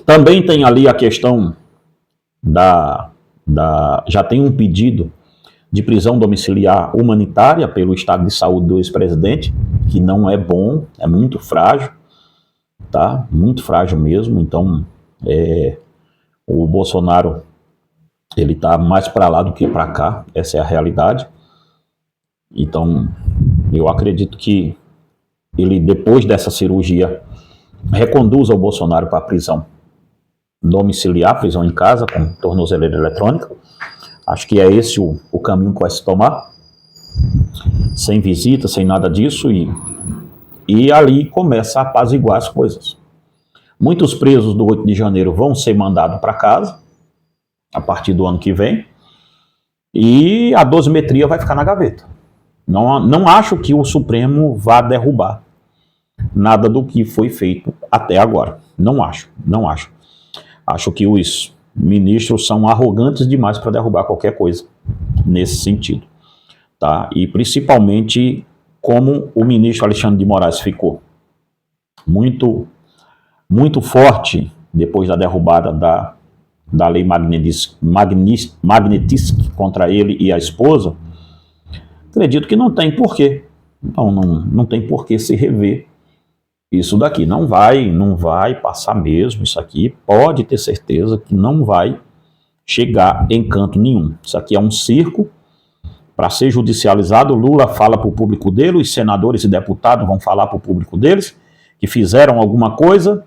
Também tem ali a questão já tem um pedido de prisão domiciliar humanitária pelo estado de saúde do ex-presidente, que não é bom, é muito frágil, tá? Muito frágil mesmo. Então, o Bolsonaro, ele está mais para lá do que para cá, essa é a realidade. Então, eu acredito que ele, depois dessa cirurgia, reconduza o Bolsonaro para a prisão domiciliar, prisão em casa, com tornozeleira eletrônica. Acho que é esse o caminho que vai se tomar, sem visita, sem nada disso, e ali começa a apaziguar as coisas. Muitos presos do 8 de janeiro vão ser mandados para casa, a partir do ano que vem, e a dosimetria vai ficar na gaveta. Não acho que o Supremo vá derrubar nada do que foi feito até agora. Não acho. Acho que os ministros são arrogantes demais para derrubar qualquer coisa nesse sentido, tá? E principalmente como o ministro Alexandre de Moraes ficou muito forte depois da derrubada da lei Magnitsky contra ele e a esposa. Acredito que não tem porquê. Então não tem porquê se rever isso daqui. Não vai passar mesmo isso aqui. Pode ter certeza que não vai chegar em canto nenhum. Isso aqui é um circo para ser judicializado. Lula fala para o público dele, os senadores e deputados vão falar para o público deles que fizeram alguma coisa,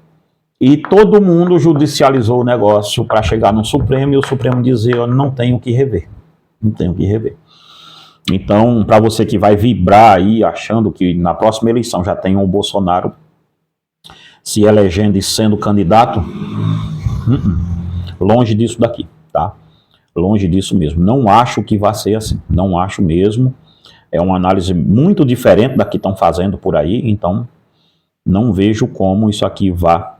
e todo mundo judicializou o negócio para chegar no Supremo, e o Supremo dizer: eu não tenho o que rever. Não tenho o que rever. Então, para você que vai vibrar aí, achando que na próxima eleição já tem o Bolsonaro se elegendo e sendo candidato, longe disso daqui, tá? Longe disso mesmo. Não acho que vai ser assim. Não acho mesmo. É uma análise muito diferente da que estão fazendo por aí, então não vejo como isso aqui vá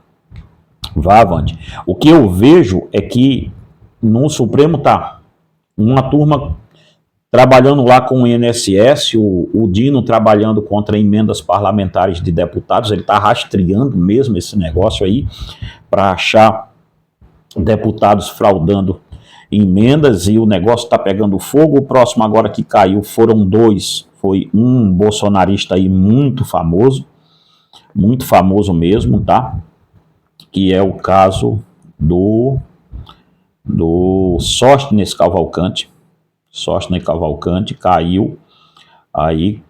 avante. O que eu vejo é que no Supremo tá uma turma trabalhando lá com o INSS, o Dino trabalhando contra emendas parlamentares de deputados. Ele está rastreando mesmo esse negócio aí para achar deputados fraudando emendas, e o negócio está pegando fogo. O próximo agora que caiu foram dois, foi um bolsonarista aí muito famoso mesmo, tá? Que é o caso do Sóstenes Cavalcante. Sóstenes Cavalcante caiu, aí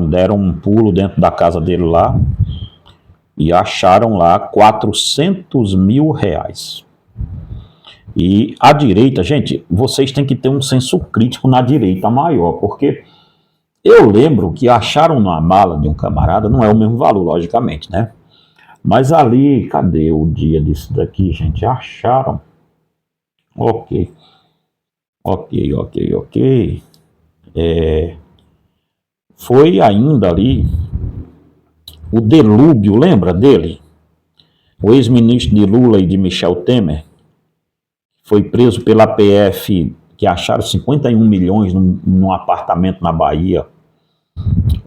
deram um pulo dentro da casa dele lá e acharam lá 400 mil reais. E a direita, gente, vocês têm que ter um senso crítico na direita maior, porque eu lembro que acharam na mala de um camarada, não é o mesmo valor, logicamente, né? Mas ali, cadê o dia disso daqui, gente? Acharam. Ok. Foi ainda ali o Delúbio, lembra dele? O ex-ministro de Lula e de Michel Temer foi preso pela PF, que que acharam 51 milhões num apartamento na Bahia.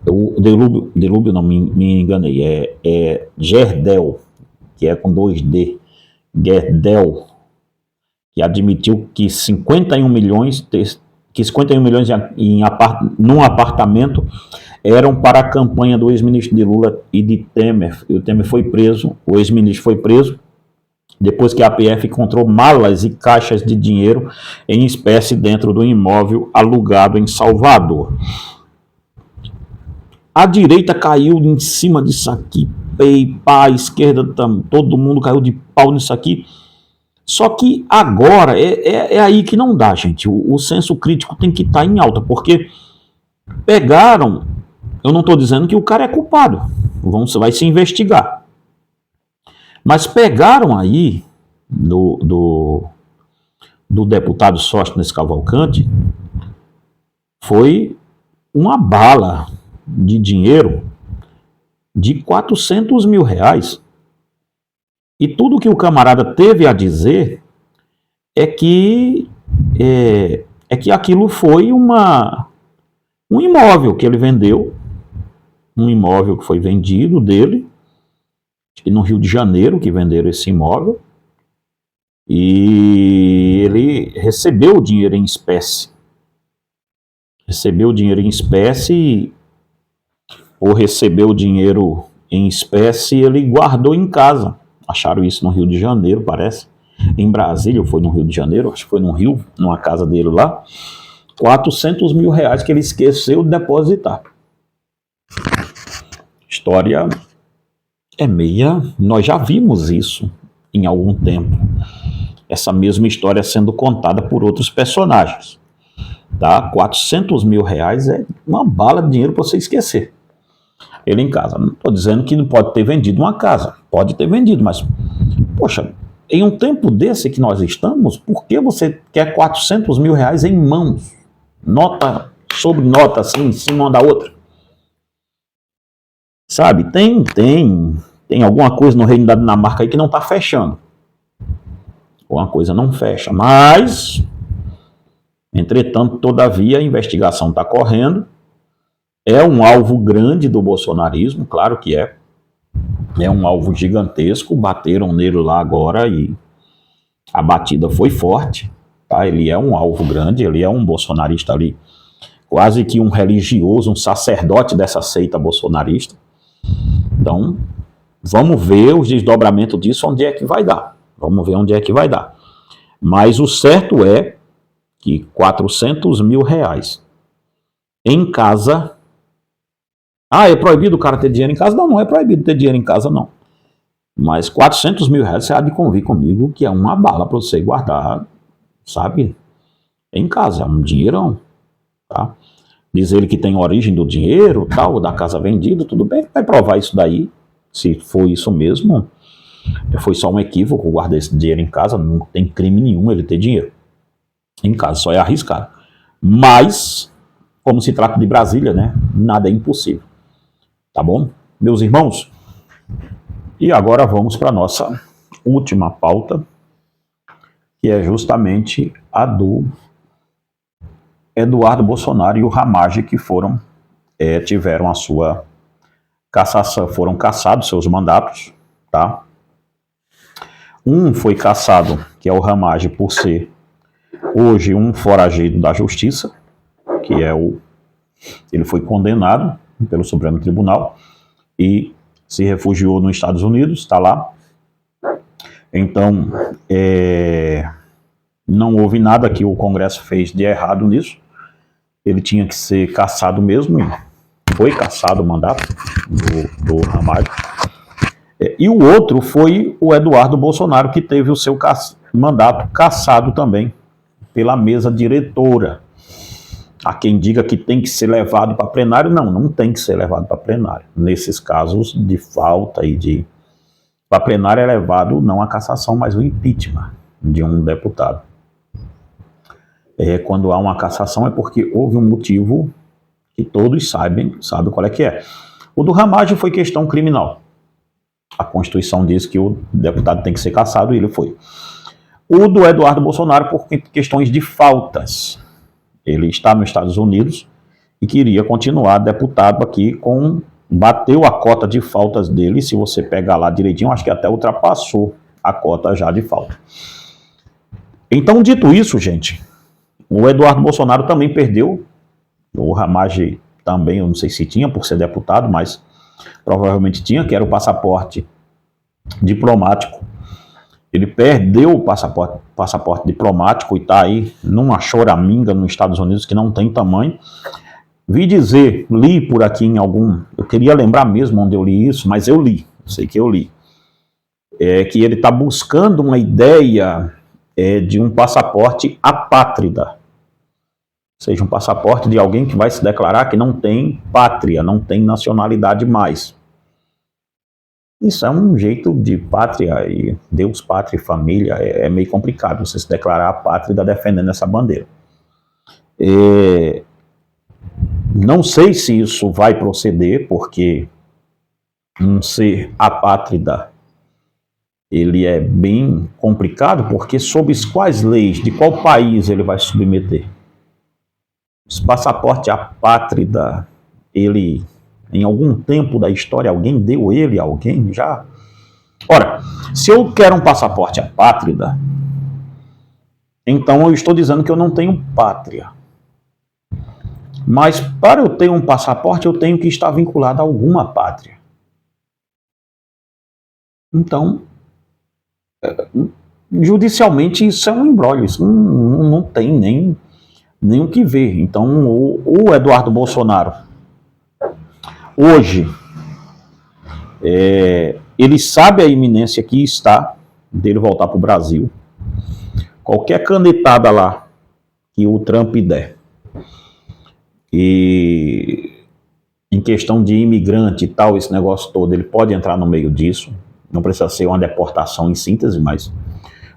O Delúbio não me enganei, é Gerdau, que é com 2D, Gerdau, que admitiu que 51 milhões num apartamento eram para a campanha do ex-ministro de Lula e de Temer. E o Temer foi preso, o ex-ministro foi preso, depois que a PF encontrou malas e caixas de dinheiro em espécie dentro do imóvel alugado em Salvador. A direita caiu em cima disso aqui, a esquerda, todo mundo caiu de pau nisso aqui. Só que agora é aí que não dá, gente. O senso crítico tem que estar em alta, porque pegaram, eu não estou dizendo que o cara é culpado, vai se investigar. Mas pegaram aí do deputado Sóstenes Cavalcante, foi uma bala de dinheiro de 400 mil reais. E tudo que o camarada teve a dizer é que aquilo foi um imóvel que ele vendeu, um imóvel que foi vendido dele, no Rio de Janeiro, que venderam esse imóvel, e ele recebeu o dinheiro em espécie. Recebeu o dinheiro em espécie, ou recebeu o dinheiro em espécie, ele guardou em casa. Acharam isso no Rio de Janeiro, parece. Em Brasília, ou foi no Rio de Janeiro, acho que foi no Rio, numa casa dele lá. 400 mil reais que ele esqueceu de depositar. História é meia... Nós já vimos isso em algum tempo. Essa mesma história sendo contada por outros personagens. Tá? 400 mil reais é uma bala de dinheiro para você esquecer. Ele em casa. Não estou dizendo que não pode ter vendido uma casa. Pode ter vendido, mas... Poxa, em um tempo desse que nós estamos, por que você quer 400 mil reais em mãos? Nota sobre nota, assim, em cima uma da outra. Sabe, tem alguma coisa no Reino da Dinamarca aí que não está fechando. Alguma coisa não fecha, mas... Entretanto, todavia, a investigação está correndo. É um alvo grande do bolsonarismo, claro que é. É um alvo gigantesco, bateram nele lá agora e a batida foi forte. Tá? Ele é um alvo grande, ele é um bolsonarista ali, quase que um religioso, um sacerdote dessa seita bolsonarista. Então, vamos ver os desdobramentos disso, onde é que vai dar. Vamos ver onde é que vai dar. Mas o certo é que 400 mil reais em casa... Ah, é proibido o cara ter dinheiro em casa? Não, não é proibido ter dinheiro em casa, não. Mas 400 mil reais você há de convir comigo que é uma bala para você guardar, sabe, em casa. É um dinheirão, tá? Diz ele que tem origem do dinheiro, tal, da casa vendida, tudo bem, vai provar isso daí. Se for isso mesmo, foi só um equívoco guardar esse dinheiro em casa, não tem crime nenhum ele ter dinheiro em casa, só é arriscado. Mas, como se trata de Brasília, né, nada é impossível. Tá bom? Meus irmãos, e agora vamos para a nossa última pauta, que é justamente a do Eduardo Bolsonaro e o Ramagem, que tiveram a sua cassação, foram cassados seus mandatos, tá? Um foi cassado, que é o Ramagem, por ser hoje um foragido da justiça, que é ele foi condenado pelo Supremo Tribunal e se refugiou nos Estados Unidos, está lá. Então, não houve nada que o Congresso fez de errado nisso. Ele tinha que ser cassado mesmo, e foi cassado o mandato do Ramagem. E o outro foi o Eduardo Bolsonaro, que teve o seu mandato cassado também pela mesa diretora. Há quem diga que tem que ser levado para plenário. Não, não tem que ser levado para plenário. Nesses casos de falta para plenário é levado não a cassação, mas o impeachment de um deputado. Quando há uma cassação é porque houve um motivo que todos sabem qual é que é. O do Ramagem foi questão criminal. A Constituição diz que o deputado tem que ser cassado e ele foi. O do Eduardo Bolsonaro por questões de faltas. Ele está nos Estados Unidos e queria continuar deputado aqui bateu a cota de faltas dele, se você pegar lá direitinho, acho que até ultrapassou a cota já de falta. Então, dito isso, gente, o Eduardo Bolsonaro também perdeu, o Ramagem também, eu não sei se tinha por ser deputado, mas provavelmente tinha, que era o passaporte diplomático. Ele perdeu o passaporte diplomático e está aí numa choraminga nos Estados Unidos que não tem tamanho. Li por aqui em eu queria lembrar mesmo onde eu li isso, mas eu sei que eu li, que ele está buscando uma ideia de um passaporte apátrida, ou seja, um passaporte de alguém que vai se declarar que não tem pátria, não tem nacionalidade mais. Isso é um jeito de pátria, e Deus, pátria e família, é meio complicado você se declarar apátrida defendendo essa bandeira. Não sei se isso vai proceder, porque um ser apátrida, ele é bem complicado, porque sob quais leis, de qual país ele vai submeter? Esse passaporte apátrida, ele, em algum tempo da história, alguém deu ele a alguém já? Ora, se eu quero um passaporte apátrida, então eu estou dizendo que eu não tenho pátria. Mas para eu ter um passaporte, eu tenho que estar vinculado a alguma pátria. Então, judicialmente, isso é um imbróglio, isso não tem nem o que ver. Então, o Eduardo Bolsonaro, hoje, ele sabe a iminência que está dele voltar para o Brasil. Qualquer canetada lá que o Trump der, e em questão de imigrante e tal, esse negócio todo, ele pode entrar no meio disso. Não precisa ser uma deportação em síntese, mas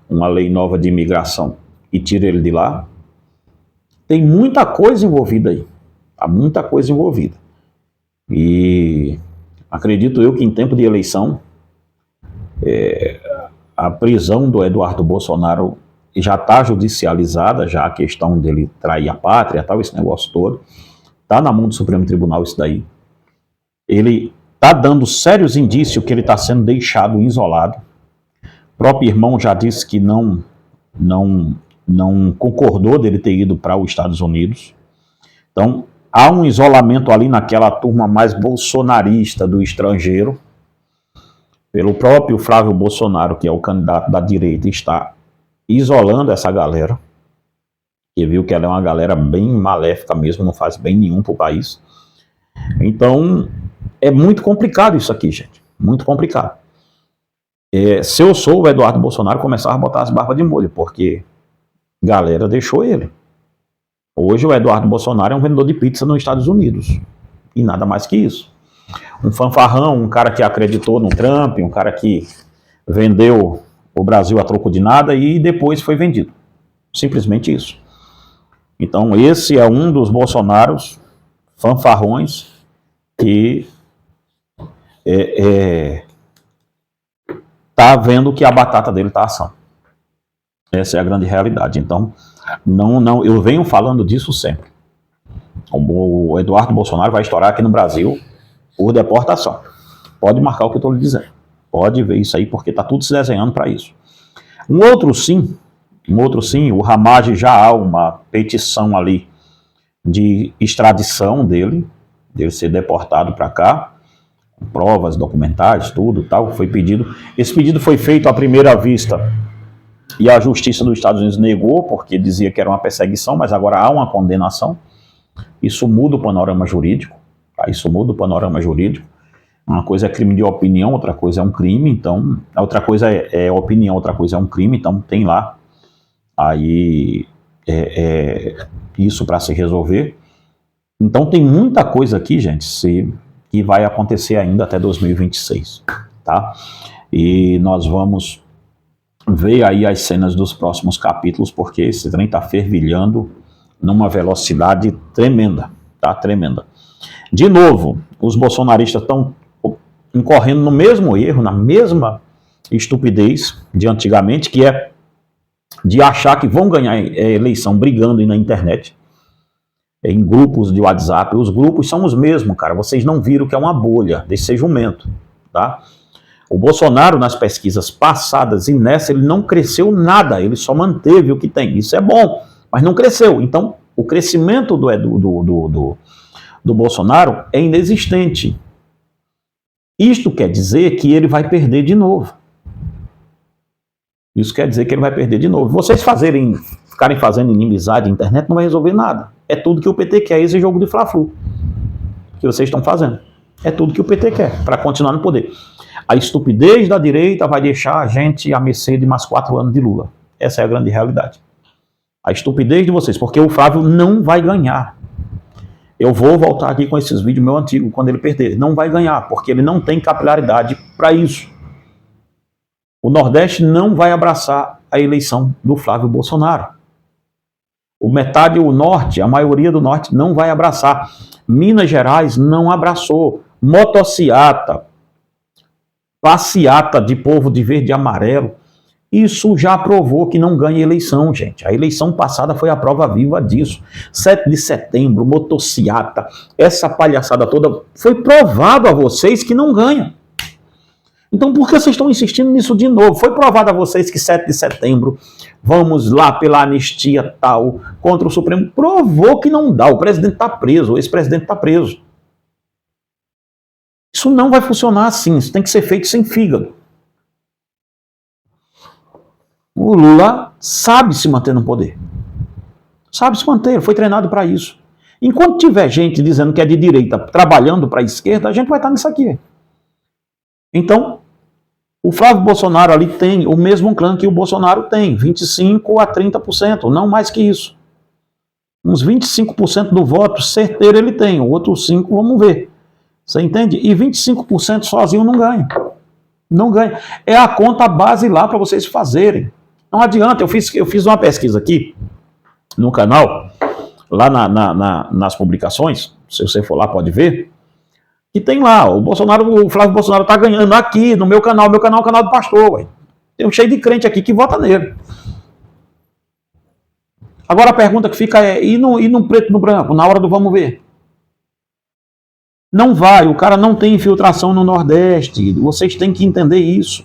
uma lei nova de imigração e tira ele de lá. Tem muita coisa envolvida aí. Há muita coisa envolvida. E acredito eu que em tempo de eleição, a prisão do Eduardo Bolsonaro já está judicializada, já a questão dele trair a pátria, tal, esse negócio todo. Está na mão do Supremo Tribunal isso daí. Ele está dando sérios indícios que ele está sendo deixado isolado. O próprio irmão já disse que não concordou dele ter ido para os Estados Unidos. Então, há um isolamento ali naquela turma mais bolsonarista do estrangeiro. Pelo próprio Flávio Bolsonaro, que é o candidato da direita, está isolando essa galera, que viu que ela é uma galera bem maléfica mesmo, não faz bem nenhum para o país. Então, é muito complicado isso aqui, gente, muito complicado. Se eu sou o Eduardo Bolsonaro, começar a botar as barbas de molho, porque a galera deixou ele. Hoje o Eduardo Bolsonaro é um vendedor de pizza nos Estados Unidos, e nada mais que isso. Um fanfarrão, um cara que acreditou no Trump, um cara que vendeu o Brasil a troco de nada e depois foi vendido. Simplesmente isso. Então esse é um dos Bolsonaros fanfarrões que tá vendo que a batata dele tá assando. Essa é a grande realidade. Então, eu venho falando disso sempre. O Eduardo Bolsonaro vai estourar aqui no Brasil por deportação. Pode marcar o que eu estou lhe dizendo. Pode ver isso aí, porque está tudo se desenhando para isso. Um outro sim, o Ramagem já há uma petição ali de extradição dele ser deportado para cá, com provas documentais, tudo tal, foi pedido. Esse pedido foi feito à primeira vista e a Justiça dos Estados Unidos negou, porque dizia que era uma perseguição, mas agora há uma condenação. Isso muda o panorama jurídico, tá? Isso muda o panorama jurídico. Uma coisa é crime de opinião, outra coisa é um crime, então, outra coisa é opinião, outra coisa é um crime, então tem lá aí isso para se resolver. Então tem muita coisa aqui, gente, que vai acontecer ainda até 2026, tá? E nós vamos ver aí as cenas dos próximos capítulos, porque esse trem está fervilhando numa velocidade tremenda, tá? Tremenda. De novo, os bolsonaristas estão incorrendo no mesmo erro, na mesma estupidez de antigamente, que é de achar que vão ganhar eleição brigando aí na internet, em grupos de WhatsApp. Os grupos são os mesmos, cara. Vocês não viram que é uma bolha desse jumento, tá? O Bolsonaro, nas pesquisas passadas e nessa, ele não cresceu nada, ele só manteve o que tem. Isso é bom, mas não cresceu. Então, o crescimento do Bolsonaro é inexistente. Isto quer dizer que ele vai perder de novo. Isso quer dizer que ele vai perder de novo. Vocês ficarem fazendo inimizade na internet não vai resolver nada. É tudo que o PT quer, esse jogo de Fla-Flu que vocês estão fazendo. É tudo que o PT quer, para continuar no poder. A estupidez da direita vai deixar a gente à mercê de mais 4 anos de Lula. Essa é a grande realidade. A estupidez de vocês, porque o Flávio não vai ganhar. Eu vou voltar aqui com esses vídeos meu antigo, quando ele perder. Não vai ganhar, porque ele não tem capilaridade para isso. O Nordeste não vai abraçar a eleição do Flávio Bolsonaro. O Norte, a maioria do Norte não vai abraçar. Minas Gerais não abraçou. Motociata, passeata de povo de verde e amarelo, isso já provou que não ganha eleição, gente. A eleição passada foi a prova viva disso. 7 de setembro, motociata, essa palhaçada toda, foi provado a vocês que não ganha. Então por que vocês estão insistindo nisso de novo? Foi provado a vocês que 7 de setembro, vamos lá pela anistia tal, contra o Supremo. Provou que não dá, o presidente está preso, o ex-presidente está preso. Isso não vai funcionar assim, isso tem que ser feito sem fígado. O Lula sabe se manter no poder. Sabe se manter, foi treinado para isso. Enquanto tiver gente dizendo que é de direita, trabalhando para a esquerda, a gente vai estar nisso aqui. Então, o Flávio Bolsonaro ali tem o mesmo clã que o Bolsonaro tem, 25% a 30%, não mais que isso. Uns 25% do voto certeiro ele tem, o outro 5% vamos ver. Você entende? E 25% sozinho não ganha. Não ganha. É a conta base lá para vocês fazerem. Não adianta, eu fiz uma pesquisa aqui no canal, lá nas publicações, se você for lá pode ver, que tem lá, o Flávio Bolsonaro está ganhando aqui no meu canal é o canal do pastor, ué. Tem um cheio de crente aqui que vota nele. Agora a pergunta que fica é, e no preto e no branco, na hora do vamos ver? Não vai, o cara não tem infiltração no Nordeste, vocês têm que entender isso.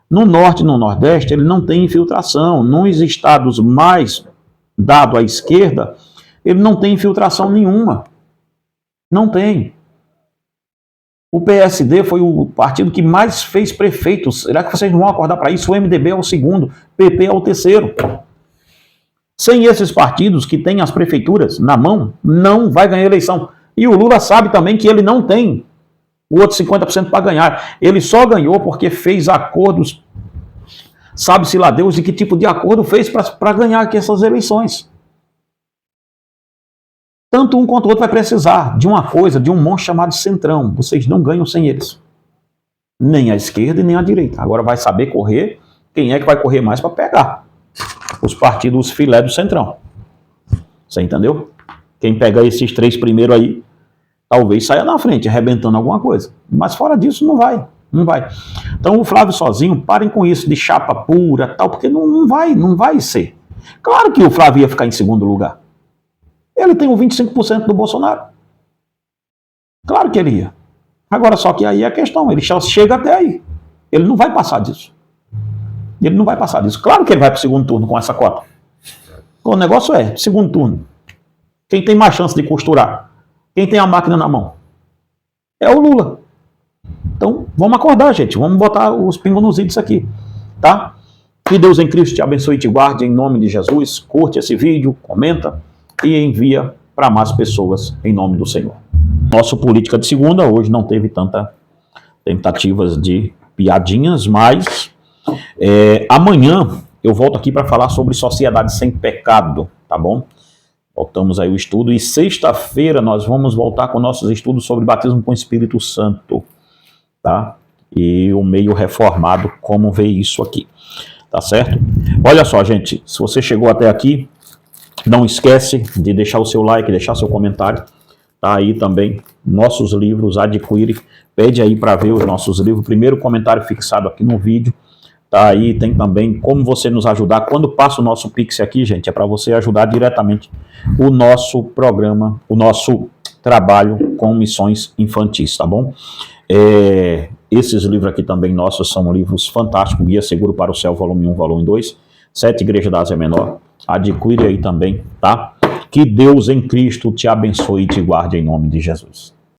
No Norte e no Nordeste ele não tem infiltração, nos estados mais dados à esquerda, ele não tem infiltração nenhuma. Não tem. O PSD foi o partido que mais fez prefeitos. Será que vocês não vão acordar para isso? O MDB é o segundo, PP é o terceiro. Sem esses partidos que têm as prefeituras na mão, não vai ganhar eleição. E o Lula sabe também que ele não tem o outro 50% para ganhar. Ele só ganhou porque fez acordos, sabe-se lá Deus de que tipo de acordo fez para ganhar aqui essas eleições. Tanto um quanto o outro vai precisar de uma coisa, de um monstro chamado Centrão. Vocês não ganham sem eles. Nem a esquerda e nem a direita. Agora vai saber correr, quem é que vai correr mais para pegar os partidos filé do Centrão. Você entendeu? Quem pega esses 3 primeiros aí, talvez saia na frente, arrebentando alguma coisa. Mas fora disso, não vai. Não vai. Então o Flávio sozinho, parem com isso de chapa pura, tal, porque não vai ser. Claro que o Flávio ia ficar em segundo lugar. Ele tem o 25% do Bolsonaro. Claro que ele ia. Agora só que aí é a questão, ele só chega até aí. Ele não vai passar disso. Ele não vai passar disso. Claro que ele vai para o segundo turno com essa cota. O negócio é, segundo turno. Quem tem mais chance de costurar? Quem tem a máquina na mão? É o Lula. Então, vamos acordar, gente. Vamos botar os pingos nos is aqui. Tá? Que Deus em Cristo te abençoe e te guarde em nome de Jesus. Curte esse vídeo, comenta e envia para mais pessoas em nome do Senhor. Nosso Política de Segunda hoje não teve tanta tentativas de piadinhas, mas amanhã eu volto aqui para falar sobre sociedade sem pecado, tá bom? Voltamos aí o estudo e sexta-feira nós vamos voltar com nossos estudos sobre batismo com o Espírito Santo, tá? E o meio reformado, como ver isso aqui, tá certo? Olha só, gente, se você chegou até aqui, não esquece de deixar o seu like, deixar seu comentário, tá aí também nossos livros, adquire, pede aí para ver os nossos livros, primeiro comentário fixado aqui no vídeo, Tá aí, tem também como você nos ajudar. Quando passa o nosso Pix aqui, gente, é para você ajudar diretamente o nosso programa, o nosso trabalho com missões infantis, tá bom? Esses livros aqui também nossos são livros fantásticos, Guia Seguro para o Céu, volume 1, volume 2, 7 Igrejas da Ásia Menor. Adquire aí também, tá? Que Deus em Cristo te abençoe e te guarde em nome de Jesus.